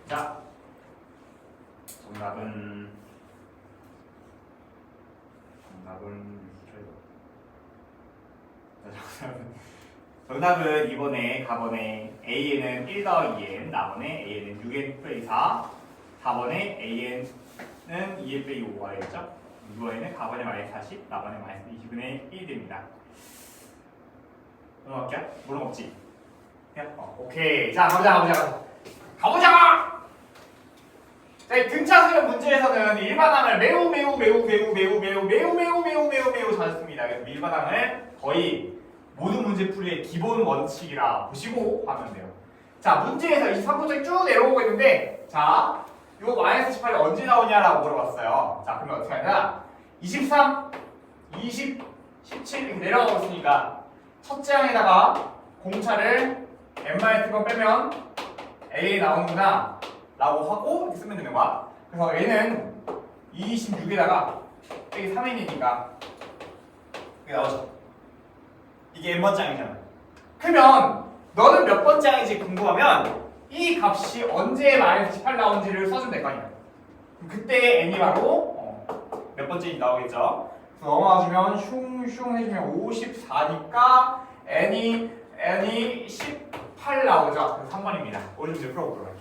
Speaker 1: 자, 정답은 정답은 이번에 가번에 a는 1 더하기 n, 나번에 a는 6n 플러스 4, 4번에 a는 2n 플러스 5가 되겠죠? 이번에는 가번에 마이너스 40, 나번에 마이너스 20분의 1이 됩니다. 넘어갈게요? 물론 없지? 오케이. 자, 가보자. 가보자! 자, 이 등차수열 문제에서는 일반항을 매우 잘했습니다. 그래서 일반항을 거의 모든 문제풀이의 기본 원칙이라 보시고 하면 돼요. 자, 문제에서 23번째 쭉 내려오고 있는데, 자, 요 마이너스 18이 언제 나오냐라고 물어봤어요. 자, 그러면 어떻게 하냐? 23, 20, 17 이렇게 내려가고 있으니까 첫째 항에다가 공차를 n-1번 빼면 a 나오는구나 라고 하고 이렇게 쓰면 되는 거야. 그래서 얘는 26에다가 여기 3n이니까 이게 나오죠. 이게 n번째 항이잖아. 그러면 너는 몇 번째 항인지 궁금하면 이 값이 언제 마이너스 18 나온지를 써주면 될 거 아니야. 그럼 그때 n이 바로 몇 번째인지 나오겠죠. 그래서 넘어가주면 슝슝 해주면 54니까 n이 18 나오죠. 그래서 3번입니다. 오늘 문제 풀어보도록 할게요.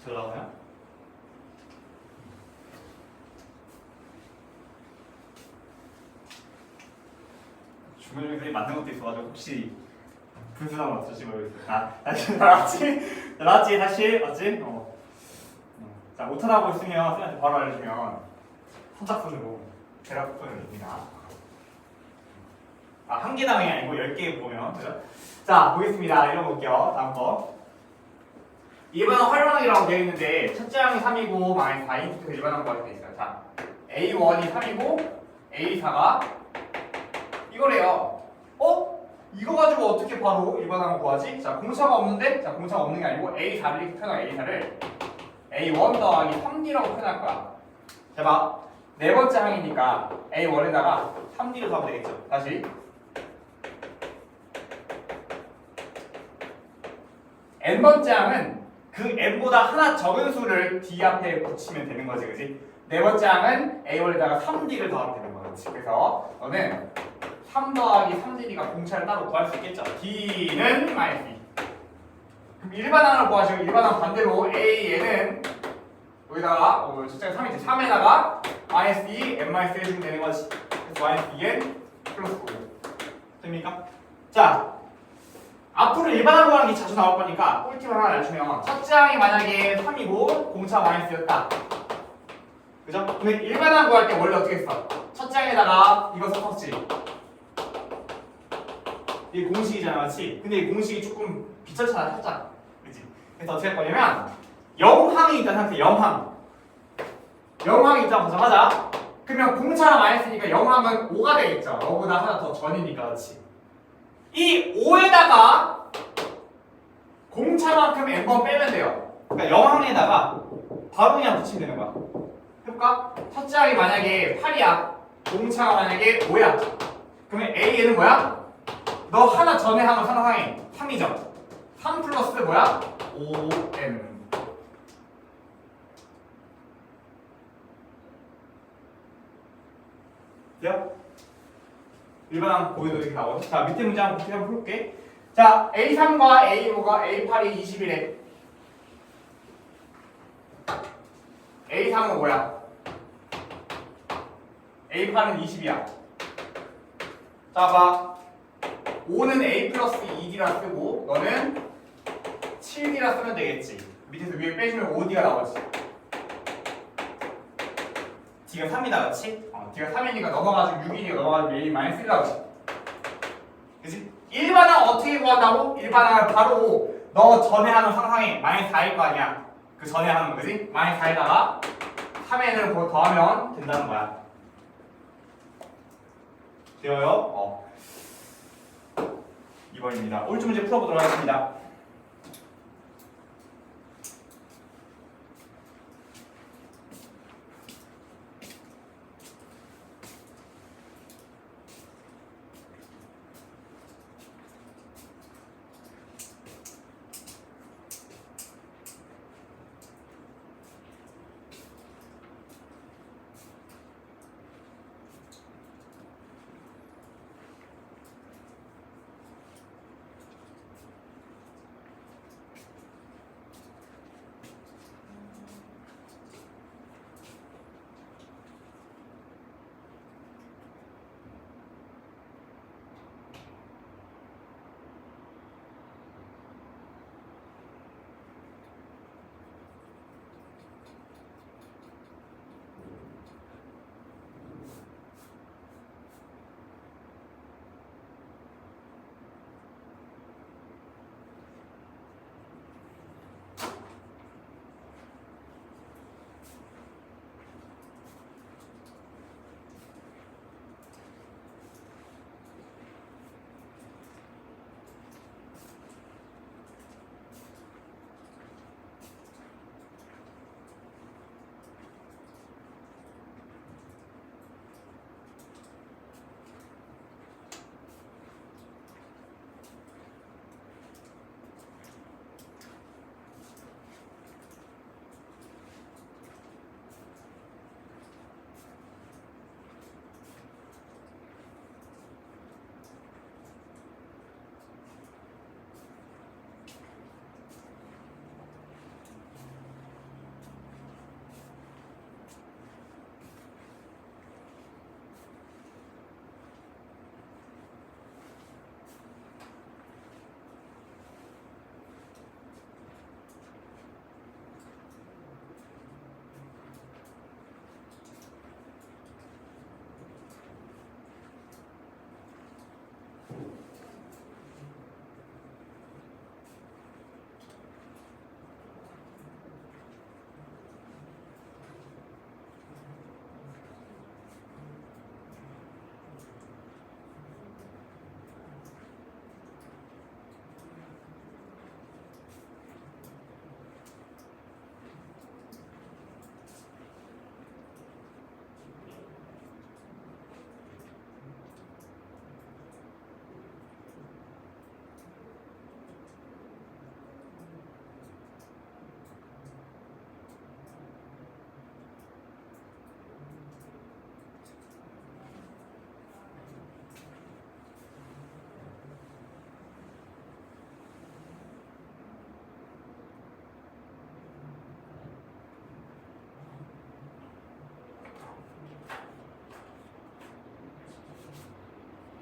Speaker 1: 잘 나오나요? 중간중간에 그림 맞는 것도 있어가지고 혹시 분수랑 맞추시 모르겠어요. 다시 나왔지 다시 맞지? 자 못하다고 있으면 선생님한테 바로 알려주면 선착순으로 대략분을 줍니다. 한 개 당이 아니고 10개 보면 그죠? 자 보겠습니다. 읽어볼게요. 다음 거. 일반항 활용항이라고 되어 있는데 첫째 항이 3이고 마이너스 4인트 일반항 구할 때 있어요. 자, A1이 3이고 A4가 이거래요. 이거 가지고 어떻게 바로 일반항을 구하지? 자, 공차가 없는데? 자, 공차가 없는 게 아니고 A4를 이렇게 표현할 A4를 A1 더하기 3D라고 표현할 거야. 자, 봐. 네 번째 항이니까 A1에다가 3D를 더하면 되겠죠. 다시. N번째 항은 그 n보다 하나 적은 수를 d 앞에 붙이면 되는 거지, 그지? 네 번째 항은 a1에다가 3d를 더하면 되는 거지. 그래서 너는 3 더하기 3d가 공차를 따로 구할 수 있겠죠. d는 마이너스 2. 그럼 일반항을 구하시고 일반항 반대로 a는 여기다가 첫째가 3이지. 3에다가 마이너스 2, n-1 해주면 되는 거지. 그래서 마이너스 2n 플러스 9. 됩니까? 자. 앞으로 일반항 구하는 게 자주 나올 거니까 꿀팁을 하나 알려주면 첫째 항이 만약에 3이고 공차 마이너스였다. 그죠? 근데 일반항 구할 때 원래 어떻게 했어? 첫째 항에다가 이거 섞었지. 이게 공식이잖아, 맞지? 근데 이 공식이 조금 비슷하잖아, 살짝. 그치? 그래서 어떻게 할 거냐면 0항이 있다는 상태, 0항. 0항이 있다고 가정하자. 그러면 공차가 마이너스니까 0항은 5가 되겠죠. 너보다 하나 더 전이니까, 그렇지? 이 5에다가 공차만큼 n번 빼면 돼요. 그러니까 0항에다가 바로 그냥 붙이면 되는 거야. 해볼까? 첫째 항이 만약에 8이야. 공차가 만약에 5야. 그러면 a는 뭐야? 너 하나 전에 항을 상상해. 3이죠. 3 플러스 뭐야? 5n. 돼요? 일반항 보여도 이렇게 나오죠. 자, 밑에 문제 한번 풀어볼게. 자, A3과 A5가 A8이 21에 A3은 뭐야? A8은 20이야. 자, 봐. 5는 A 플러스 2D라 쓰고 너는 7D라 쓰면 되겠지. 밑에서 위에 빼주면 5D가 나오지. D가 3이다, 그렇지? D가 3이니까 넘어가지고 6이니까 넘어가지고 A 마이너스 1 나오지. 그치? 일반항 어떻게 구한다고? 일반항을 바로 너 전에 하는 상상에 마이너스 4일 거 아니야. 그 전에 하는 거, 그지? 마이너스 4에다가 3n을 더하면 된다는 거야. 되어요? 2번입니다. 올줄 문제 풀어보도록 하겠습니다.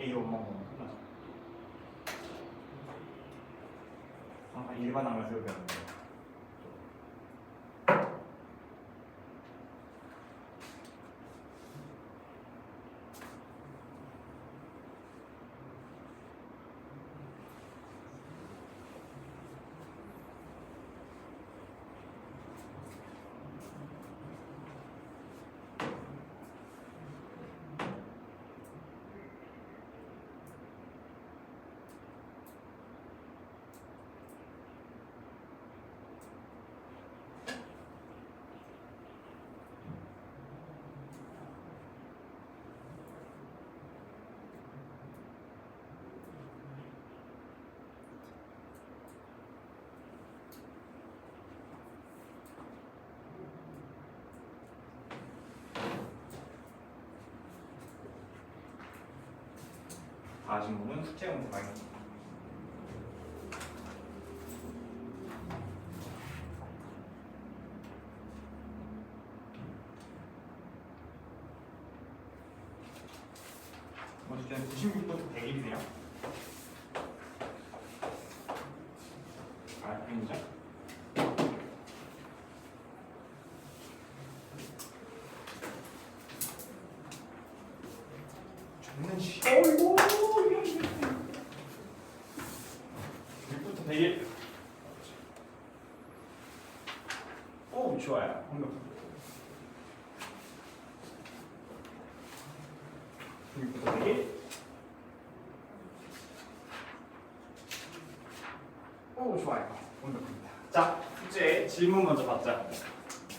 Speaker 1: A 원망 끝나죠. 항상 일반 항을 쓰고 배웠는데. 다 하신 분은 숙제 문제 많이 어쨌든 96부터 100일이네요. 아, 100이죠? 장난치. 어이구. 6부터 100일. 오, 좋아요. 방금. 6부터 100일. 질문 먼저 받자.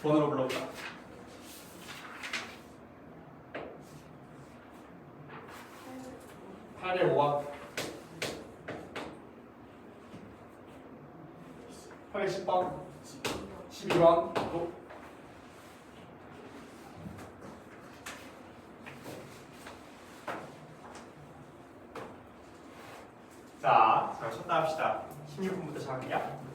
Speaker 1: 번호로 불러볼까? 팔에 5번 8에 10번 12번 또 자, 쉬었다 합시다. 16분부터 시작할게요.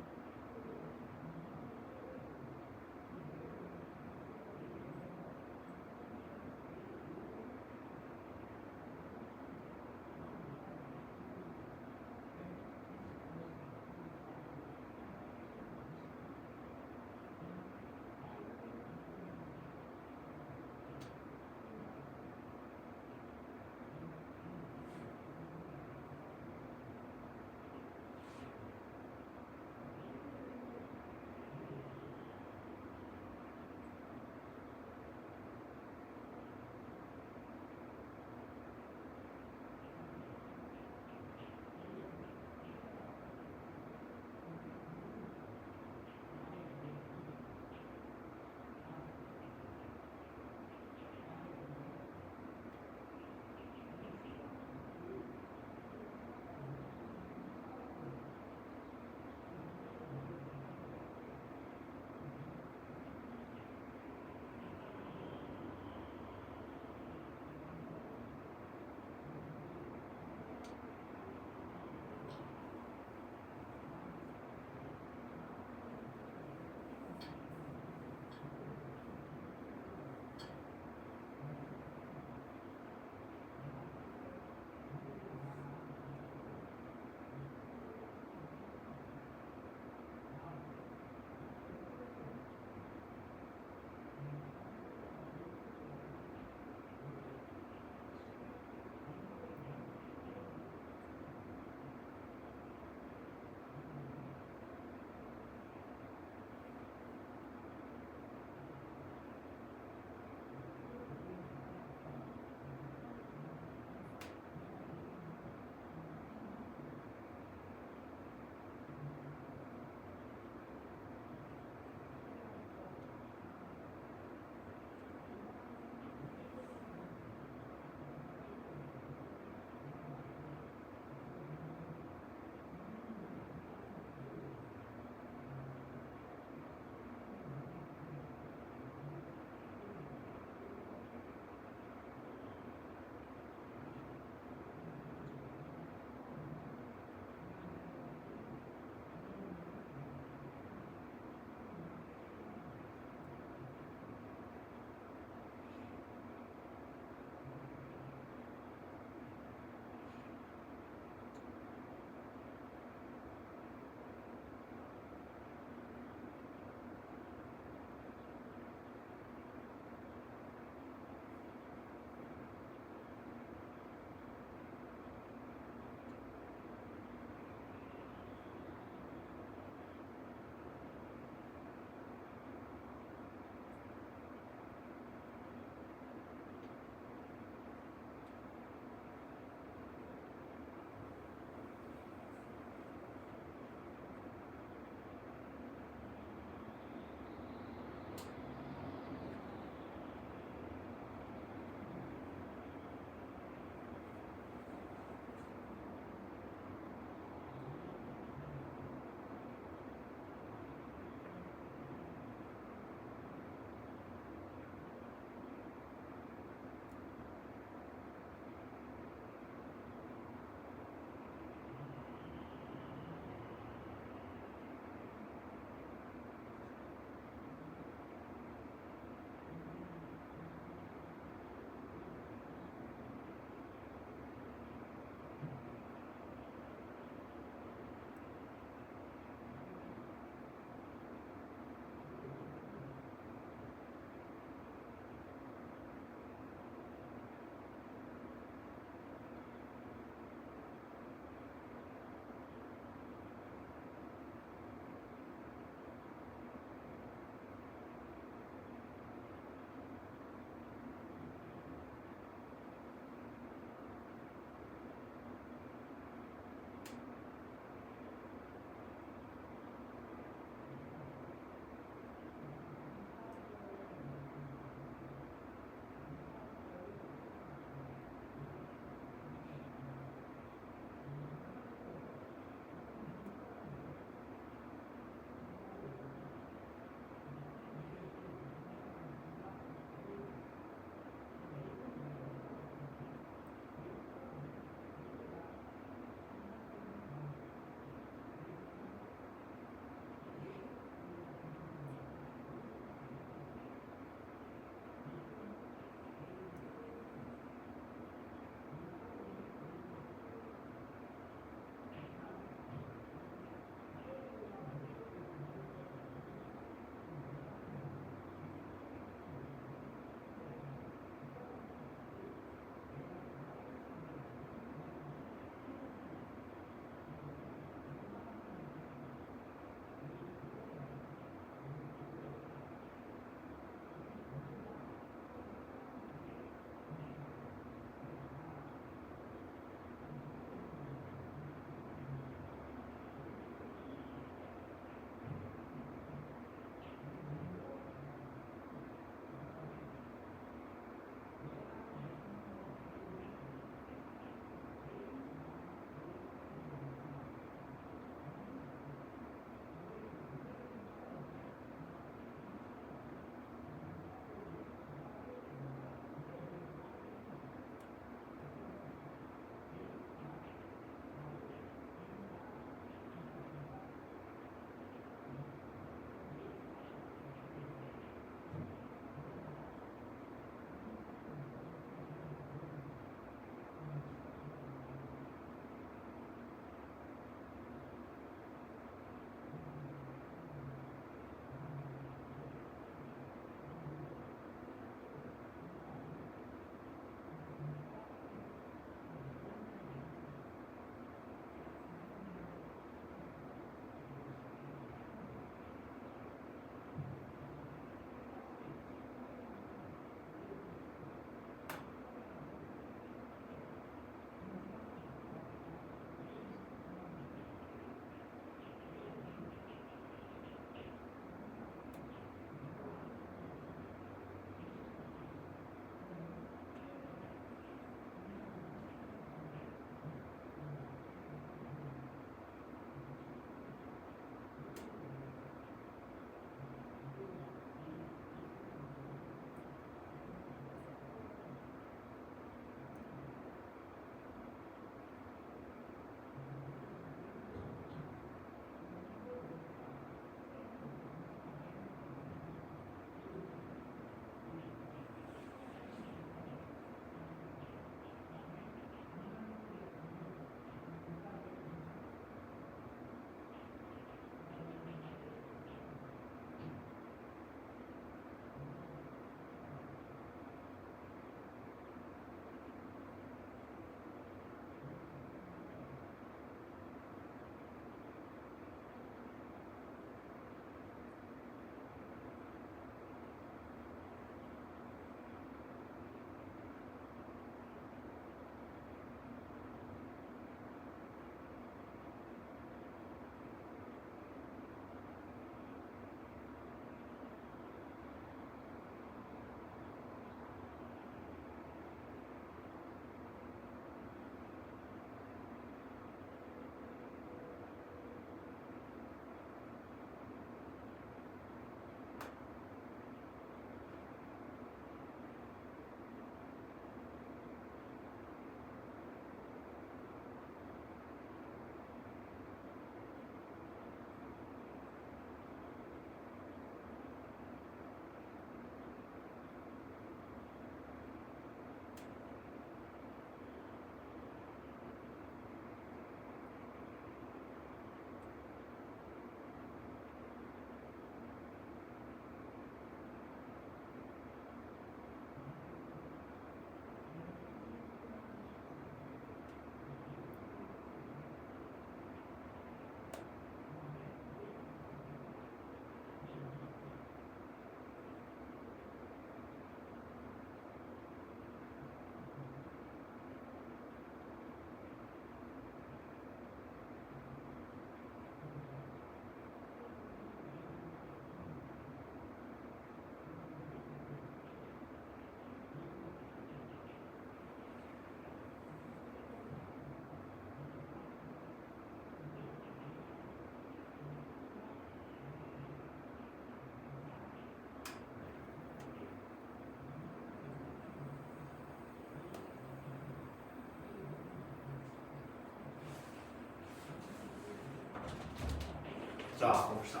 Speaker 1: 자, 봅시다.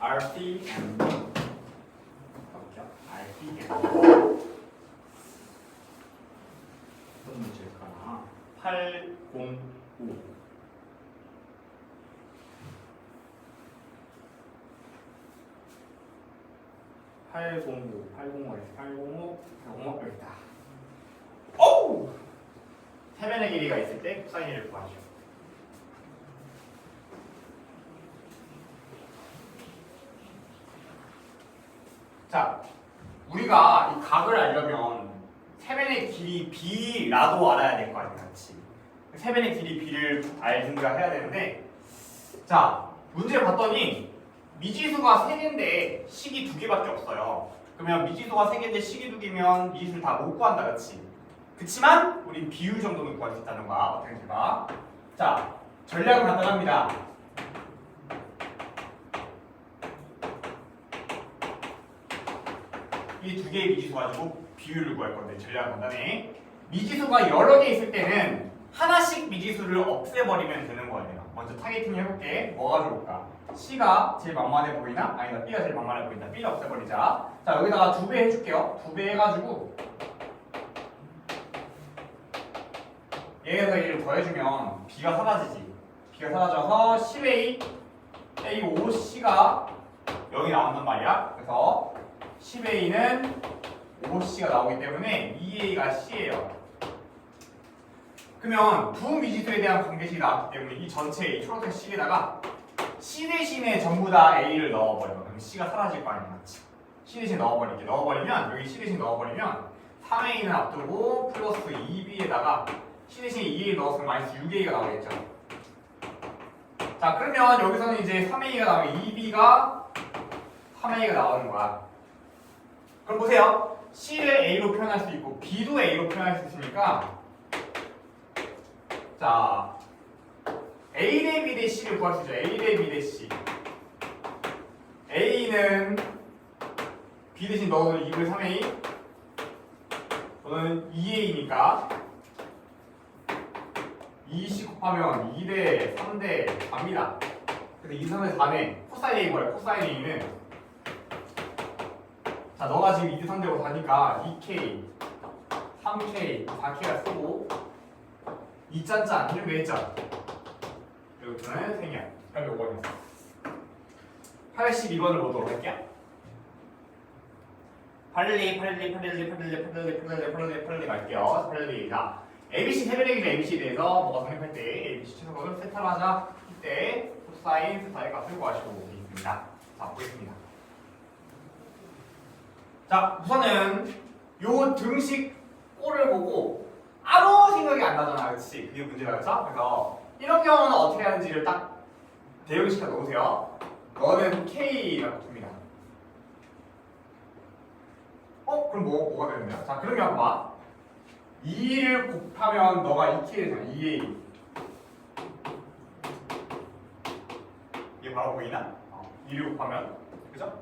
Speaker 1: RPM 가볼게요. RPM 어떤 문제일까나? 805 805 여기 있다. 오우! 세면의 길이가 있을 때 코사인을 구하죠. 자, 우리가 이 각을 알려면 세변의 길이 B라도 알아야 될 거 아니야, 그렇지? 세변의 길이 B를 알든가 해야 되는데, 자, 문제를 봤더니 미지수가 3개인데 식이 2개밖에 없어요. 그러면 미지수가 3개인데 식이 2개면 미지수를 다 못 구한다, 그렇지? 그치만 우리 비율 정도는 구할 수 있다는 거야. 어떻게 될까? 자, 전략은 간단합니다. 이 2개의 미지수 가지고 비율을 구할 건데 전략은 간단해. 미지수가 여러 개 있을 때는 하나씩 미지수를 없애버리면 되는 거예요. 먼저 타겟팅 해볼게. 뭐가 좋을까? C가 제일 만만해 보이나? 아니다, B가 제일 만만해 보인다. B를 없애버리자. 자, 여기다가 2배 해줄게요. 2배 해가지고 얘에서 A를 더해주면 B가 사라지지. B가 사라져서 10A A5C가 여기 나온단 말이야. 그래서 10A는 5C가 나오기 때문에 2A가 C예요. 그러면 두 미지수에 대한 관계식이 나왔기 때문에 이 전체 이 초록색 C에다가 C 대신에 전부 다 A를 넣어버려. 그럼 C가 사라질 거 아니야, 맞지? C 대신 넣어버릴게. 넣어버리면 여기 C 대신 넣어버리면 3A는 앞두고 플러스 2B에다가 C 대신 2A 넣었으면 마이너스 6A가 나오겠죠. 자, 그러면 여기서는 이제 3A가 나오면 2B가 3A가 나오는 거야. 그럼 보세요. C를 A로 표현할 수 있고 B도 A로 표현할 수 있으니까, 자, A 대 B 대 C를 구할 수 있죠. A 대 B 대 C. A는 B 대신 넣어도 2분의 3A, 저는 2A니까 2C 곱하면 2대 3대 4입니다. 근데 2, 3대 4네. 코사인 A 뭐야? 코사인 A는, 자, 너가 지금 2대 3대고 4니까 2K, 3K, 4K가 쓰고 2짠짠 이렇게 되겠죠? 그리고 저는 생략. 그럼 5번이었어. 82번을 보도록 할게요. 팔리 갈게요. 자, ABC 세변의 길이 ABC에 대해서 뭐가 성립할 때 ABC 최소값을 세타로 하자. 이때 코사인 세타의 값을 구하시고 있습니다. 자, 보겠습니다. 자, 우선은 요 등식 꼴을 보고 아무 생각이 안 나잖아, 그렇지? 그게 문제라 그랬죠? 그래서 이런 경우는 어떻게 하는지를 딱 대응시켜 놓으세요. 너는 K라고 둡니다. 그럼 뭐가 되는데요? 자, 그러면 봐봐. 2를 곱하면 너가 2K를 되잖아. 2A. 이게 바로 보이나? 2를 곱하면, 그죠?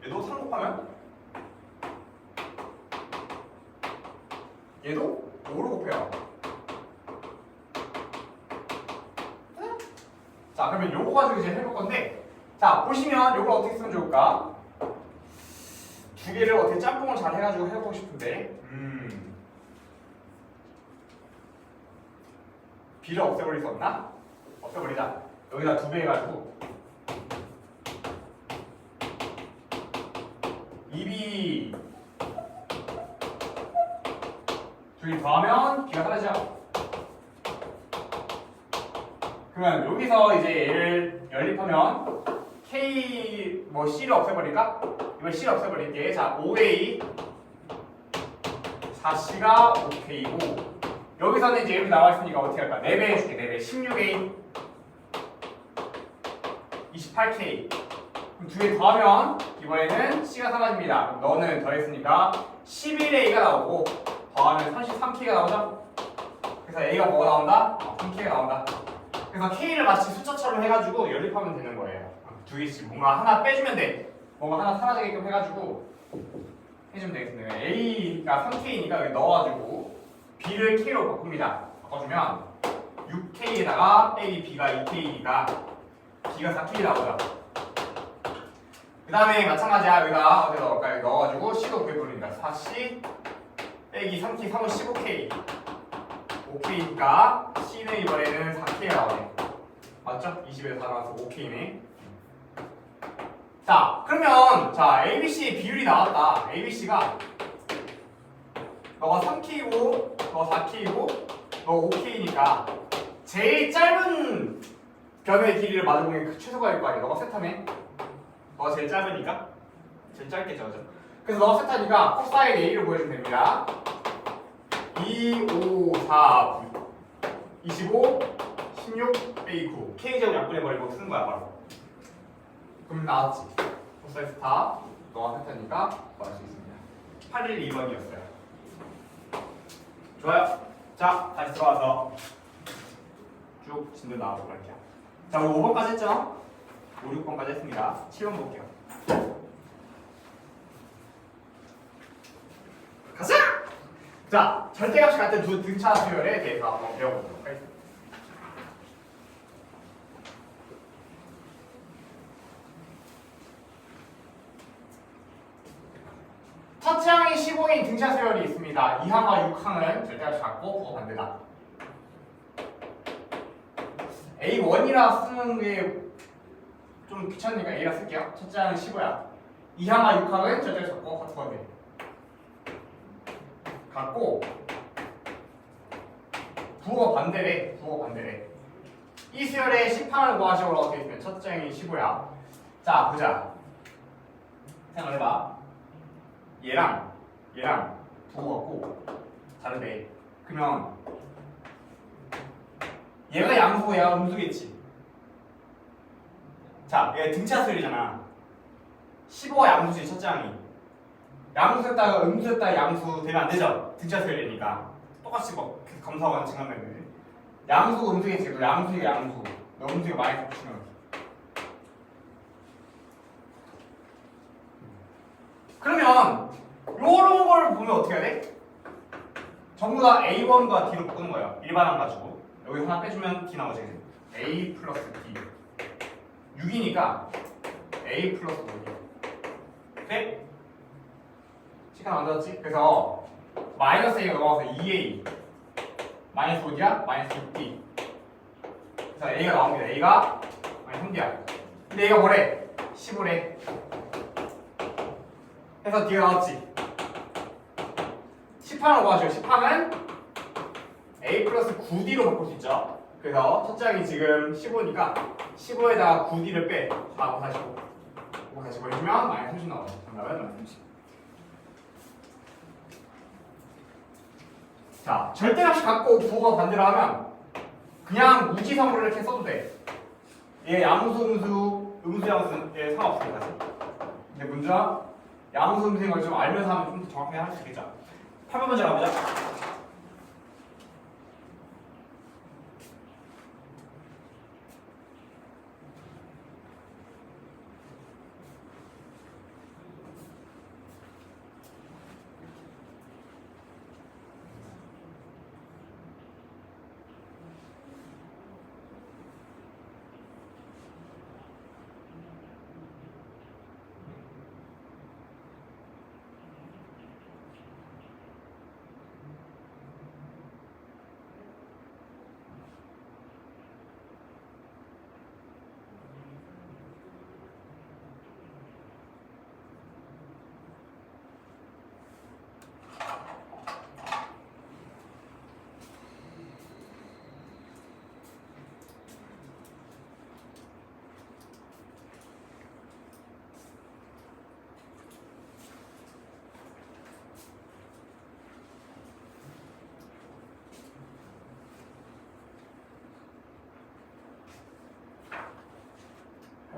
Speaker 1: 얘도 3 곱하면 얘도 5로 곱해요. 자, 그러면 요거 가지고 이제 해볼 건데, 자, 보시면 요걸 어떻게 쓰면 좋을까? 두 개를 어떻게 짬뽕을 잘 해가지고 해보고 싶은데, B를 없애버릴 수 없나? 없애버리자. 여기다 2배 해가지고 2B 둘이 더하면 B가 사라지죠. 그러면 여기서 이제 얘를 연립하면 K 뭐 C를 없애버릴까? 이번 C를 없애버릴게. 자, 5A 4C가 5K고 여기서는 이제 이렇게 나와 있으니까 어떻게 할까? 4배 해줄게. 4배 16A 28K. 그럼 두 개 더하면 이번에는 C가 사라집니다. 그럼 너는 더했으니까 11A가 나오고 더하면 33K가 나오죠? 그래서 A가 뭐가 나온다? 3K가 나온다. 그래서 K를 마치 숫자처럼 해가지고 연립하면 되는 거예요. 두 개씩 뭔가 하나 빼주면 돼. 뭔가 하나 사라지게끔 해가지고 해주면 되겠습니다. A가 3K니까 여기 넣어가지고 B를 K로 바꿉니다. 바꿔주면 6K에다가 빼기 B가 2K니까 B가 4K 나오죠. 그 다음에 마찬가지야. 여기다 어디 넣을까? 여기 넣어가지고 C도 구해버린다. 4C 빼기 3K, 3은 15K 5K니까 C는 이번에는 4K가 나오네. 맞죠? 20에서 4 나와서 5K네. 자, 그러면 자 ABC 비율이 나왔다. ABC가 너가 3K고 너가 4K고 너 5K니까 제일 짧은 변의 길이를 맞아보면 그 최소가일 거 아니야. 너가 세타네. 너가 제일 짧으니까 제일 짧겠죠, 그죠? 그래서 너가 세타니까 코사인 A를 구해주면 됩니다. 2, 5, 4, 25, 16, 빼기 9 K제곱 약분해버리고 쓰는 거야 바로. 그럼 나왔지. 코사인 스타 너가 세타니까 구할 수 있습니다. 812번이었어요. 좋아요. 자, 다시 들어와서 쭉 진도 나와보도록 할게요. 자, 우리 5번까지 했죠? 5, 6번까지 했습니다. 7번 볼게요. 가자! 자, 절대값이 같은 두 등차 수열에 대해서 한번 배워보도록 하겠습니다. 첫째 항이 15인 등차 수열이 있습니다. 2항과 6항은 절대값이 같고 부호 반대다. A1이라 쓰는 게 좀 귀찮으니까 A라 쓸게요. 첫째 항은 15야. 2항과 6항은 절대값이 같고 같고 돼. 같고 부호가 반대래. 부호가 반대래. 이 수열의 10항을 구하시고 어떻게 있으면 첫째 항이 15야. 자, 보자. 생각해봐. 얘랑 부호가 같고 다른데 그러면 얘가 양수고 얘가 음수겠지. 자, 얘 등차 수열이잖아. 15가 양수지 첫째 항이. 양수였다가 음수였다가 양수 되면 안 되죠. 등차 수열이니까 똑같이 뭐 검사하거나 증가하면 양수 음수겠지. 너 양수가 양수, 너 음수가 마이너스 붙이면 그러면 요런 걸 보면 어떻게 해야 돼? 전부 다 A1과 D로 바꾸는 거예요. 일반항 가지고 여기 하나 빼주면 D 나오지. A 플러스 D 6이니까 A 플러스 5. 돼? 시간 만들었지? 그래서 마이너스 A가 넘어가서 2A 마이너스 5D야? 마이너스 6D. 그래서 A가 나옵니다. A가 마이너스 3D야. 근데 A가 뭐래? 15래. 해서 D가 나왔지. 10항을 구하죠. 10항은 A 플러스 9D로 바꿀 수 있죠. 그래서 첫째 항이 지금 15니까 15에다가 9D를 빼. 4, 45. 5, 45 해주면 마이너스 30 나와요. 정답은 마이너스 30. 자, 절대값이 같고 부호가 반대로 하면 그냥 무지성으로 이렇게 써도 돼. 얘 양수, 음수, 양수는 얘 상관없습니다. 사실. 근데 문제가 양수, 음수인 걸 좀 알면서 하면 좀 더 정확하게 할 수 있겠죠. 8번 문제 가보자.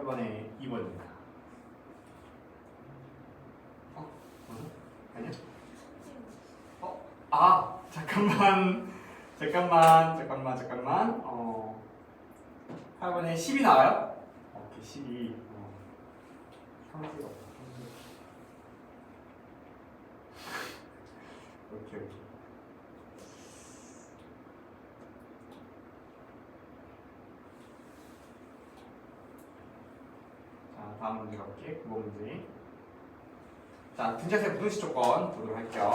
Speaker 1: 이번에 2번입니다. 뭐죠? 아니야? 잠깐만. 8번에 10이 나와요? 오케이, 12. 상수가 없어. 오케이. 다음 문제 가볼게. 9번 문제. 자, 등차수의 부등식 조건 보도록 할게요.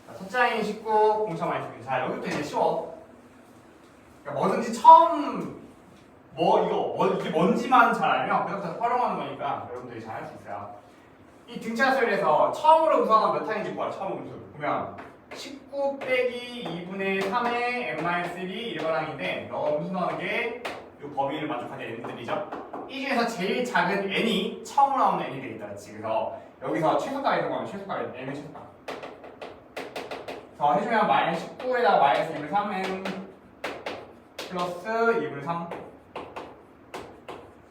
Speaker 1: 자, 첫째 항이 19, 공차 마이너스 1. 자, 여기부터 이제 쉬워. 그러니까 뭐든지 처음 이게 뭔지만 잘 알면 그때부터 활용하는 거니까 여러분들이 잘 할 수 있어요. 이 등차수열에서 처음으로 구성한 몇 항인지 구하라. 처음 음수 보면 19 빼기 2분의 3의 n-1이 일반항인데 너가 음수 나오는 게 이 범위를 만족하는 n들이죠. 이 중에서 제일 작은 n이 처음으로 나오는 n이 되겠다. 그렇지? 그래서 여기서 최소값 있는 거면 최소값 n은 최소값. 그래서 해주면 마이너스 19에다가 마이너스 2분의 3n 플러스 2분의 3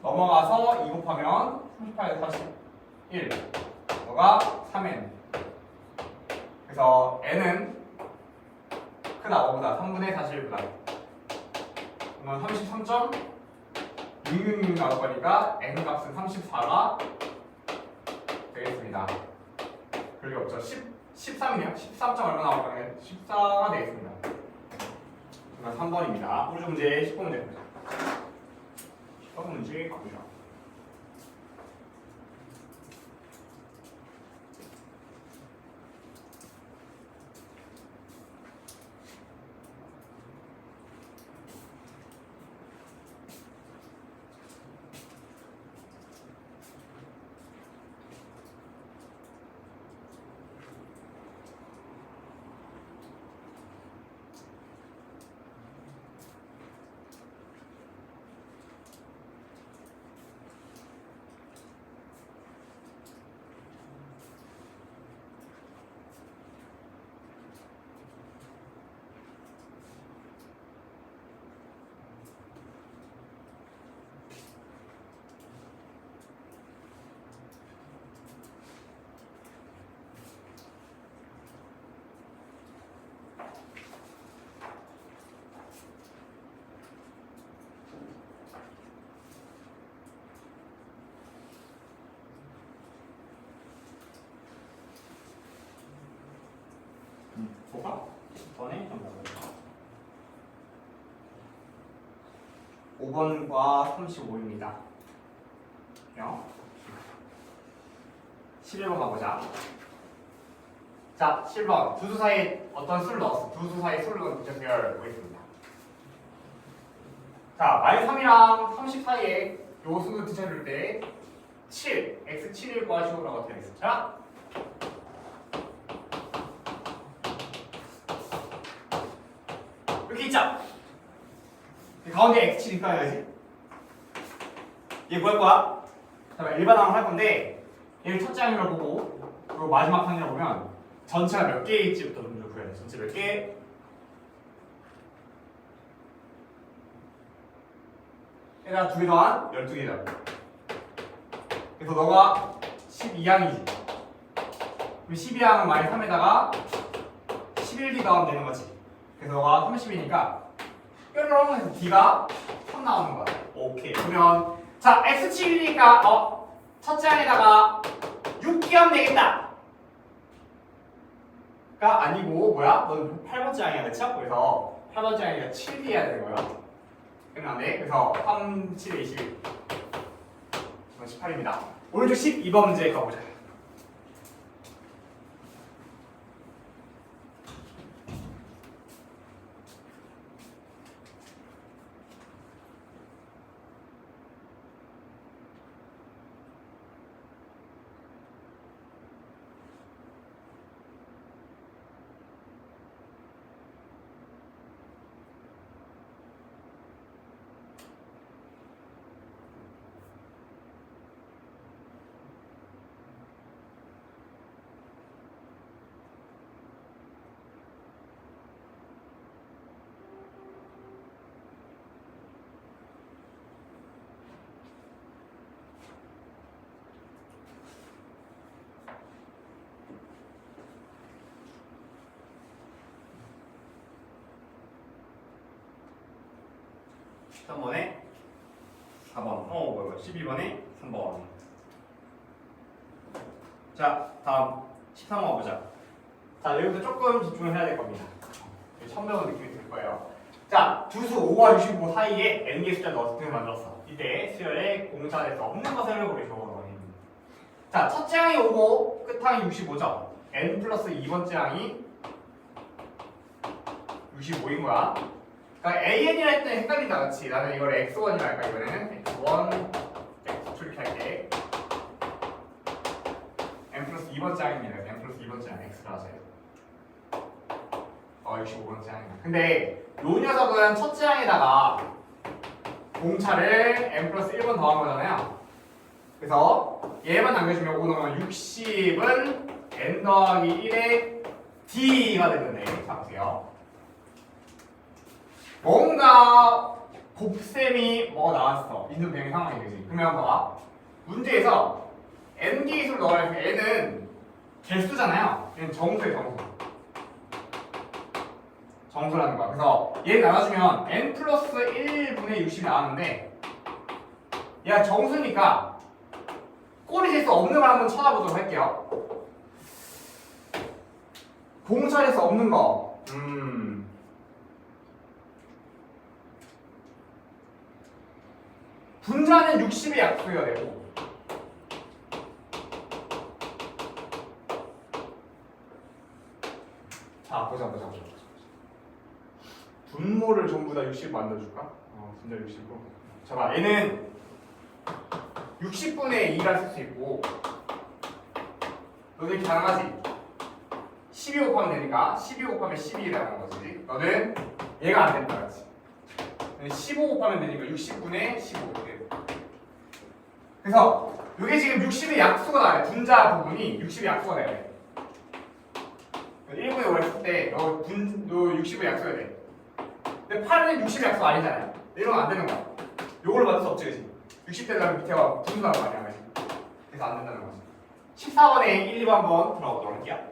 Speaker 1: 넘어가서 2 곱하면 38에서 41 너가 3n 그래서 n은 크다 뭐보다 3분의 41보다 그러면 33.666 나올 거니까 n 값은 34가 되겠습니다. 그럴 리 없죠. 13이네요. 13. 얼마 나올 거면 14가 되겠습니다. 그러면 3번입니다. 우리 문제 19문제 보자. 19문제 가보자. 뭐가? 10번에 5번과 35입니다. 11번 가보자. 자, 7번 두 수 사이에 어떤 수를 넣었어? 두 수 사이에 수를 넣은 등차수열 보겠습니다. 자, -3이랑 30 사이에 요 수를 등차수열 때 7, x7일 구하시오라고 어떻게 되겠습니까? 자, 이렇게 있죠? 가운데 x7 입각해야지. 얘 구할 거야? 잠깐 일반항을 할 건데 얘를 첫째 항이라고 보고 그리고 마지막 항이라고 보면 전체가 몇 개일지부터 먼저 구해야 돼. 전체 몇 개? 에다가 2개 더한 12개잖아. 그래서 너가 12항이지. 그럼 12항은 -3에다가 11d 더하면 되는 거지. 그래서 너가 30이니까 뾰로롱 해서 d가 3 나오는 거야. 오케이. 그러면 자 x7이니까 첫째 항에다가 6 끼하면 되겠다. 가 아니고 뭐야? 넌 8번째 항이야, 그쵸? 그래서 8번째 항이니까 7d 해야 되는 거야. 끝났네. 그래서 3, 7, 21 이건 18입니다. 오른쪽 12번 문제 가보자. 한 번에 4번, 12번에 3번. 자, 다음 13번 보자. 자, 여기부터 조금 집중을 해야 될 겁니다. 처음 배운 느낌이 들 거예요. 자, 두수 5와 65 사이에 n개 숫자 넣어서 등을 만들었어. 이때 수열에 공차될 수 없는 것을 고르시오. 자, 첫째 항이 5고 끝항이 65죠. n 플러스 2번째 항이 65인 거야. 그러니까 AN이라 했더니 헷갈린다, 그렇지? 나는 이걸 X1이라 할까, 이거는? X1, X2 이렇게 할게. n 플러스 2번째 항입니다. n 플러스 2번째 항 X라 하세요. 65번째 항이야. 근데 요 녀석은 첫째 항에다가 공차를 n 플러스 1번 더한 거잖아요. 그래서 얘만 남겨주면 5 넣으면 60은 n 더하기 1의 d가 되는데, 자 보세요. 뭔가 곱셈이 뭐가 나왔어. 인수분해 상황이 되지. 그러면 봐봐. 문제에서 n 개수를 넣어야 돼. n은 개수잖아요. 얘는 정수의 정수. 정수라는 거야. 그래서 얘 나눠주면 n 플러스 1분의 60이 나왔는데 얘가 정수니까 꼴이 될 수 없는 걸 한번 찾아보도록 할게요. 공차될 수 없는 거. 분자는 60의 약수여야 되고 자 보자. 분모를 전부 다 60 만들어줄까? 분자 60으로. 자 봐, 얘는 60분의 2라 쓸 수 있고 너는 가능하지? 12 곱하면 되니까 12 곱하면 12라는 거지. 너는 얘가 안 된다, 그렇지? 15 곱하면 되니까 60분의 15 이렇게. 그래서 이게 지금 60의 약수가 나와요. 분자 부분이 60의 약수가 돼야 돼. 1분의 5를 했을 때 너 60의 약수가 돼. 근데 8은 60의 약수가 아니잖아요. 이런 건 안 되는 거야. 요걸로 만들 수 없지, 그치? 60 되려면 밑에가 분수라는 거 아니야, 그치? 그래서 안 된다는 거지. 14번에 1, 2번 한번 들어보도록 할게요.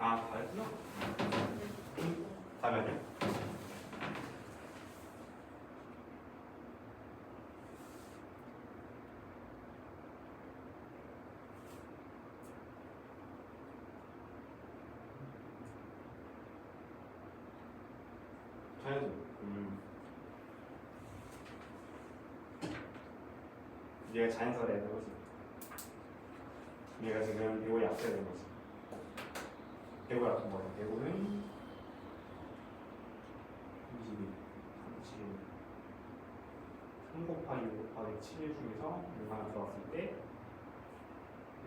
Speaker 1: 아, 다였구나. 다면요? 자연수. 얘가 자연수가 되는 거지. 얘가 지금 이거 약수가 되는 거지. 배고 약수 뭐야? 배고는 22, 3 곱하기 6 곱하기 7 중에서 6 하나 들어갔을 때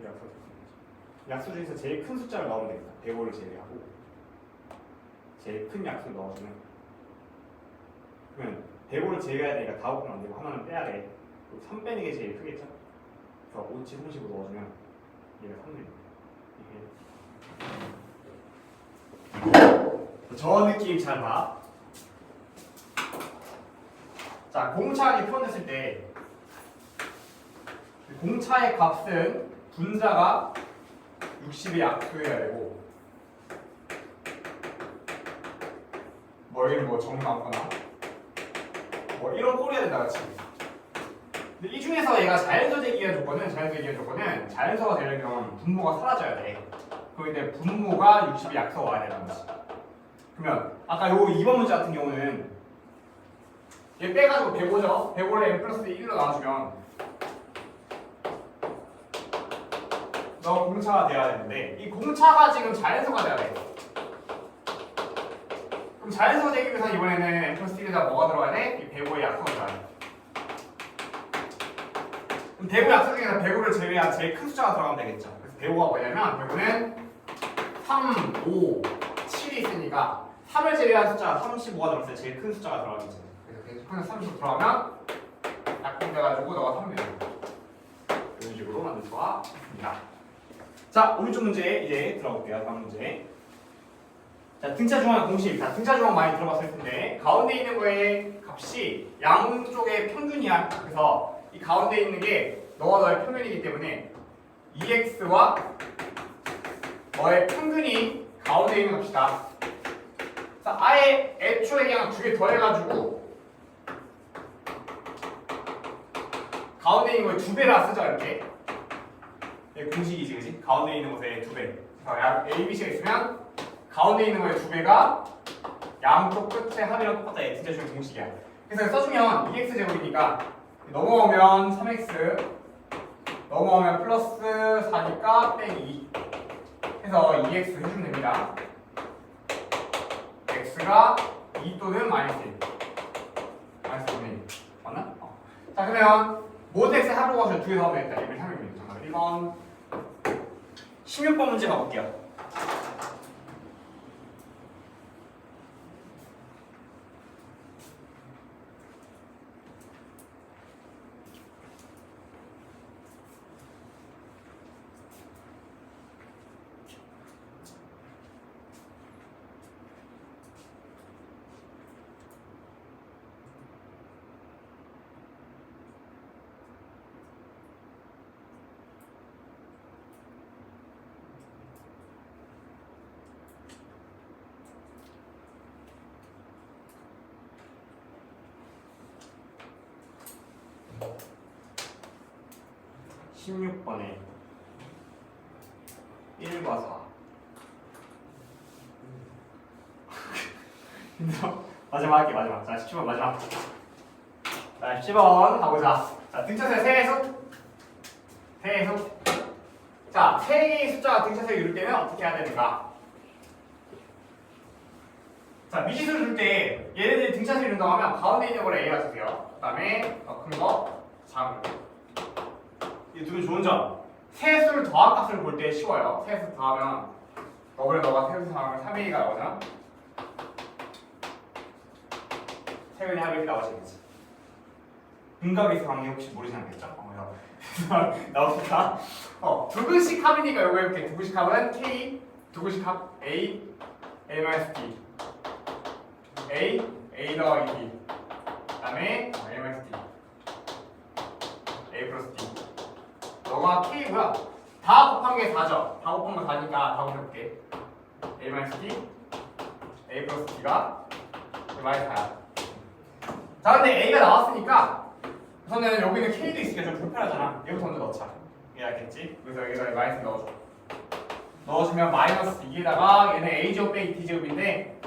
Speaker 1: 약수가 될 수 있는 거지. 약수 중에서 제일 큰 숫자를 넣으면 되겠다. 배고를 제외하고 제일 큰 약수를 넣어주면 그러면 배고를 제외해야 되니까 다 곱하면 안 되고 하나는 빼야 돼. 3 빼는 게 제일 크겠죠? 그래서 5, 7, 35 넣어주면 얘가 3됩니다. 이게 저 느낌 잘 봐. 자, 공차하게 표현했을 때 공차의 값은 분자가 60의 약수여야 되고 뭐 여기는 뭐 정 나왔거나 뭐 이런 꼴이어야 된다 그치? 근데 이 중에서 얘가 자연수 제기의 조건은 자연수가 되려면 분모가 사라져야 돼. 그렇기 때문에 분모가 60의 약수가 와야 되는 거지. 그러면 아까 요 2번 문제 같은 경우는 얘 빼가지고 105죠? 105를 n 플러스 1로 나눠주면 너 공차가 돼야 되는데 이 공차가 지금 자연수가 돼야 돼. 그럼 자연수가 되기 위해서 이번에는 n 플러스 1에다 뭐가 들어가야 돼? 이 105의 약수가 들어가야 돼. 그럼 대구 약수 중에서 105를 제외한 제일 큰 숫자가 들어가면 되겠죠. 그래서 105가 뭐냐면 105는 3, 5, 7이 있으니까 3을 제외한 숫자가 35가 들어갔을 때 제일 큰 숫자가 들어가겠죠. 그래서 큰 30 들어가면 약분돼가지고 너가 3이 되는 거야. 이런 식으로 만들 수가 있습니다. 자, 오른쪽 문제 이제 들어볼게요. 다음 문제. 자, 등차 중앙 공식. 자, 등차 중앙 많이 들어봤을 텐데 가운데 있는 거의 값이 양쪽의 평균이야. 그래서 이 가운데 있는 게 너와 너의 평균이기 때문에 EX와 너의 평균이 가운데 있는 값이다. 자, 아예 애초에 그냥 두 개 더해가지고 가운데 있는 거에 2배라 쓰자 이렇게. 공식이지, 그지? 가운데 있는 곳에 2배. 그래서 A, B, C가 있으면 가운데 있는 거에 2배가 양쪽 끝에 합이랑 똑같다. 진짜 중요한 공식이야. 그래서 써주면 2x 제곱이니까 넘어오면 3x 넘어오면 플러스 4니까 빼기 2 해서 2x 해주면 됩니다. x가 2 또는 마이너스 1 마이너스 1 맞나? 자, 그러면 모든 x의 합을 구하셔서 2개 더하면 되겠다. 1번 3입니다. 정답 1번 16번 문제 가볼게요. (16) 번에 1과 4 힘들어? 마지막 할게. 마지막. 자, 17번 마지막. 자, 17번 가보자. 자, 등차수의 세해수. 자, 세 개의 숫자가 등차수에 이룰 때는 어떻게 해야 되는가? 자, 미지수를 줄 때 얘네들이 등차수에 이룬다고 하면 가운데 있는 걸 A가 주세요. 그 다음에 더 큰 거, 작은 거. 이 두 개 좋은 점. 세수를 더한 값을 볼 때 쉬워요. 세수 더하면 너가 세수 더하면 3A가 나오잖아. 세근의 합이 이렇게 나오시겠지. 분각에서 관계 혹시 모르지 않겠죠? 나옵니다. 두 근씩 합이니까 요거 이렇게 두 근씩 합은 K, 두 근씩 합 A, A-D A 더하기 D 그 다음에 A-D A 플러스 D 너가 K고요. 다 곱한 게 4죠. 다 곱한 거 4니까 다 곱해볼게. a 마이너스 b, a 플러스 b가 마이너스 4야. 자, 근데 a가 나왔으니까 우선은 여기는 k도 있으니까 좀 불편하잖아. 이거 먼저 넣자. 이게 알겠지? 그래서 여기다 마이너스 넣어줘. 넣어주면 마이너스 2에다가 얘는 a제곱 빼기 t제곱인데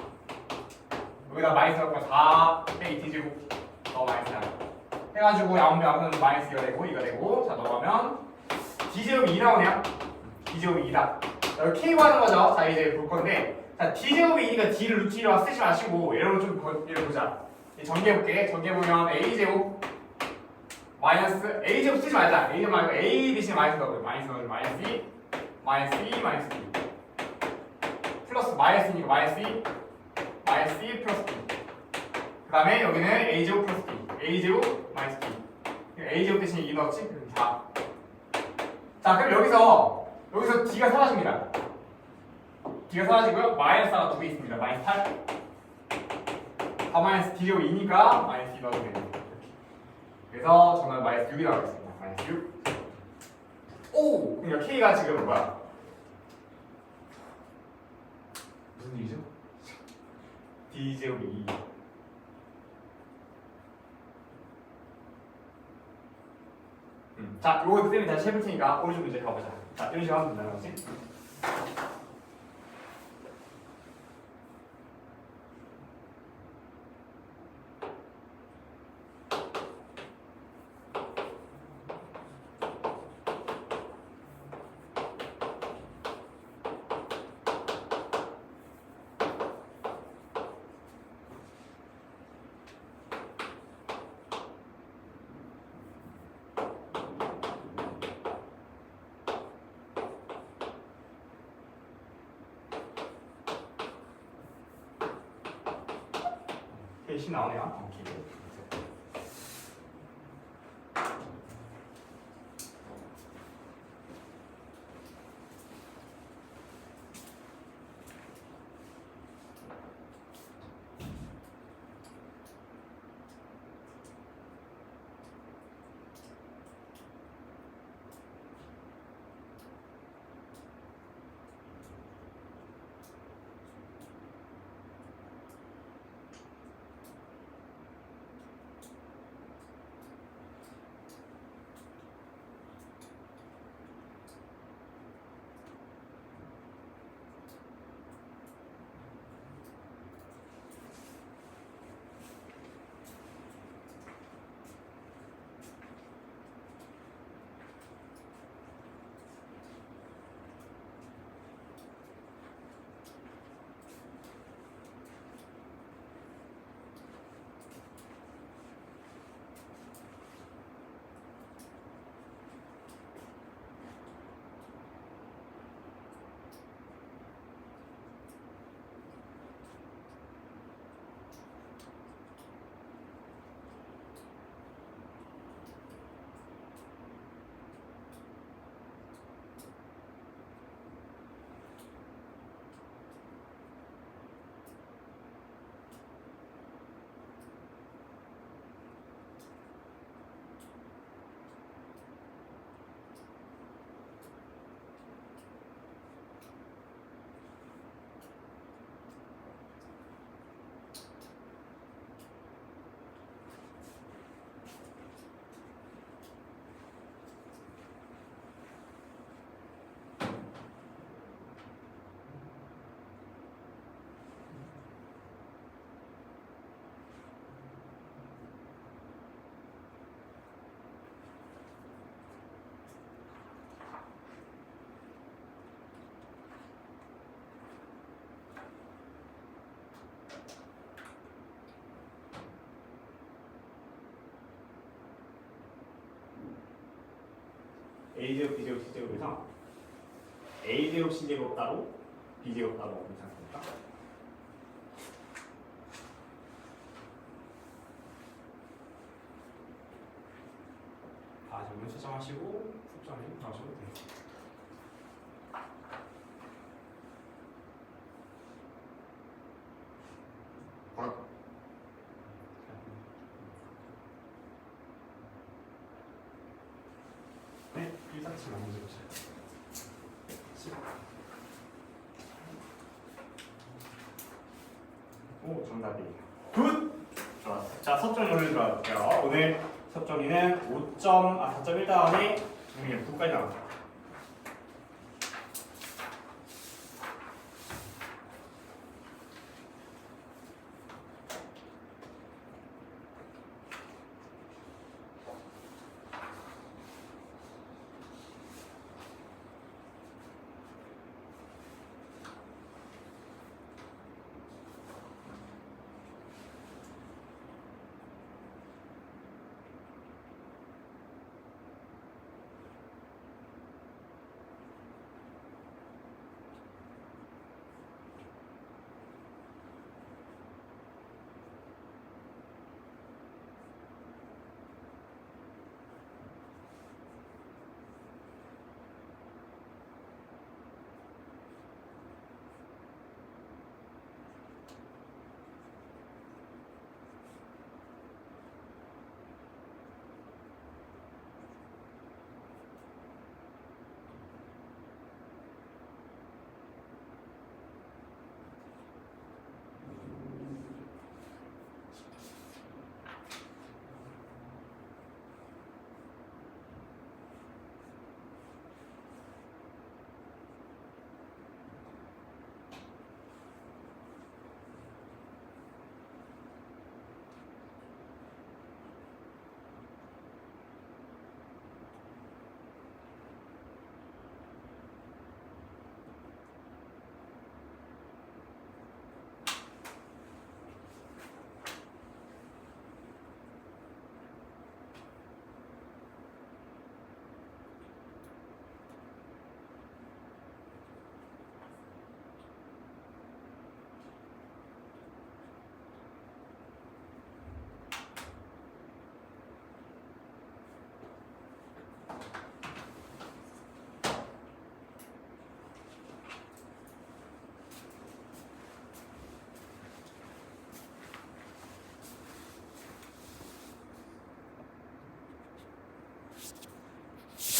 Speaker 1: 여기다 마이너스 넣고 4 빼기 t제곱 더 마이너스 4 해가지고 양변은 마이너스 이거 되고 자 넣으면 d제곱이 2 나오네요. d제곱이 2다. 여기 k 구하는 거죠. 자 이제 볼 건데 자 d제곱이 2니까 d를 루트 2로 쓰지 마시고 얘를 좀 얘를 보자. 전개해볼게. 전개해보면 a제곱 마이너스 a제곱 쓰지 말자. a제곱 말고 a 대신 마이너스 넣어요. 마이너스 넣어요. 마이너스 2 마이너스 2 마이너스 2 플러스 마이너스니까 마이너스 2 마이너스 2 플러스 2 그 다음에 여기는 a제곱 플러스 b a제곱 마이너스 b a제곱 대신 2 넣었지? 그럼 4 자 그럼 여기서 d가 사라집니다. d가 사라지고요. 마이너스가 2개 있습니다. 마이너스 8 4 마이너스 d제곱 2니까 마이너스 2 넣어주면 됩니다. 그래서 저는 마이너스 6이 나오겠습니다. 마이너스 6 오! 그러니까 k가 지금 뭐야? 무슨 일이죠? d제곱 2 자, 요거 쌤이 다시 해볼 테니까 오른쪽 문제 가보자. 자, 이런 식으로 하면 된다는 거지? 시 나오네요. 오케이. a제곱, b제곱, c제곱에서 a제곱, c제곱 따로, b제곱 따로 괜찮습니까? 다 질문 채점하시고 숙제하면 나오셔도 돼요. 네, 147 만들어주세요. 오, 정답이에요. 굿! 좋았어. 자, 섭정이 오늘 들어갈게요. 오늘 섭정이는 4.1 다음에 정리를 9까지 나왔다.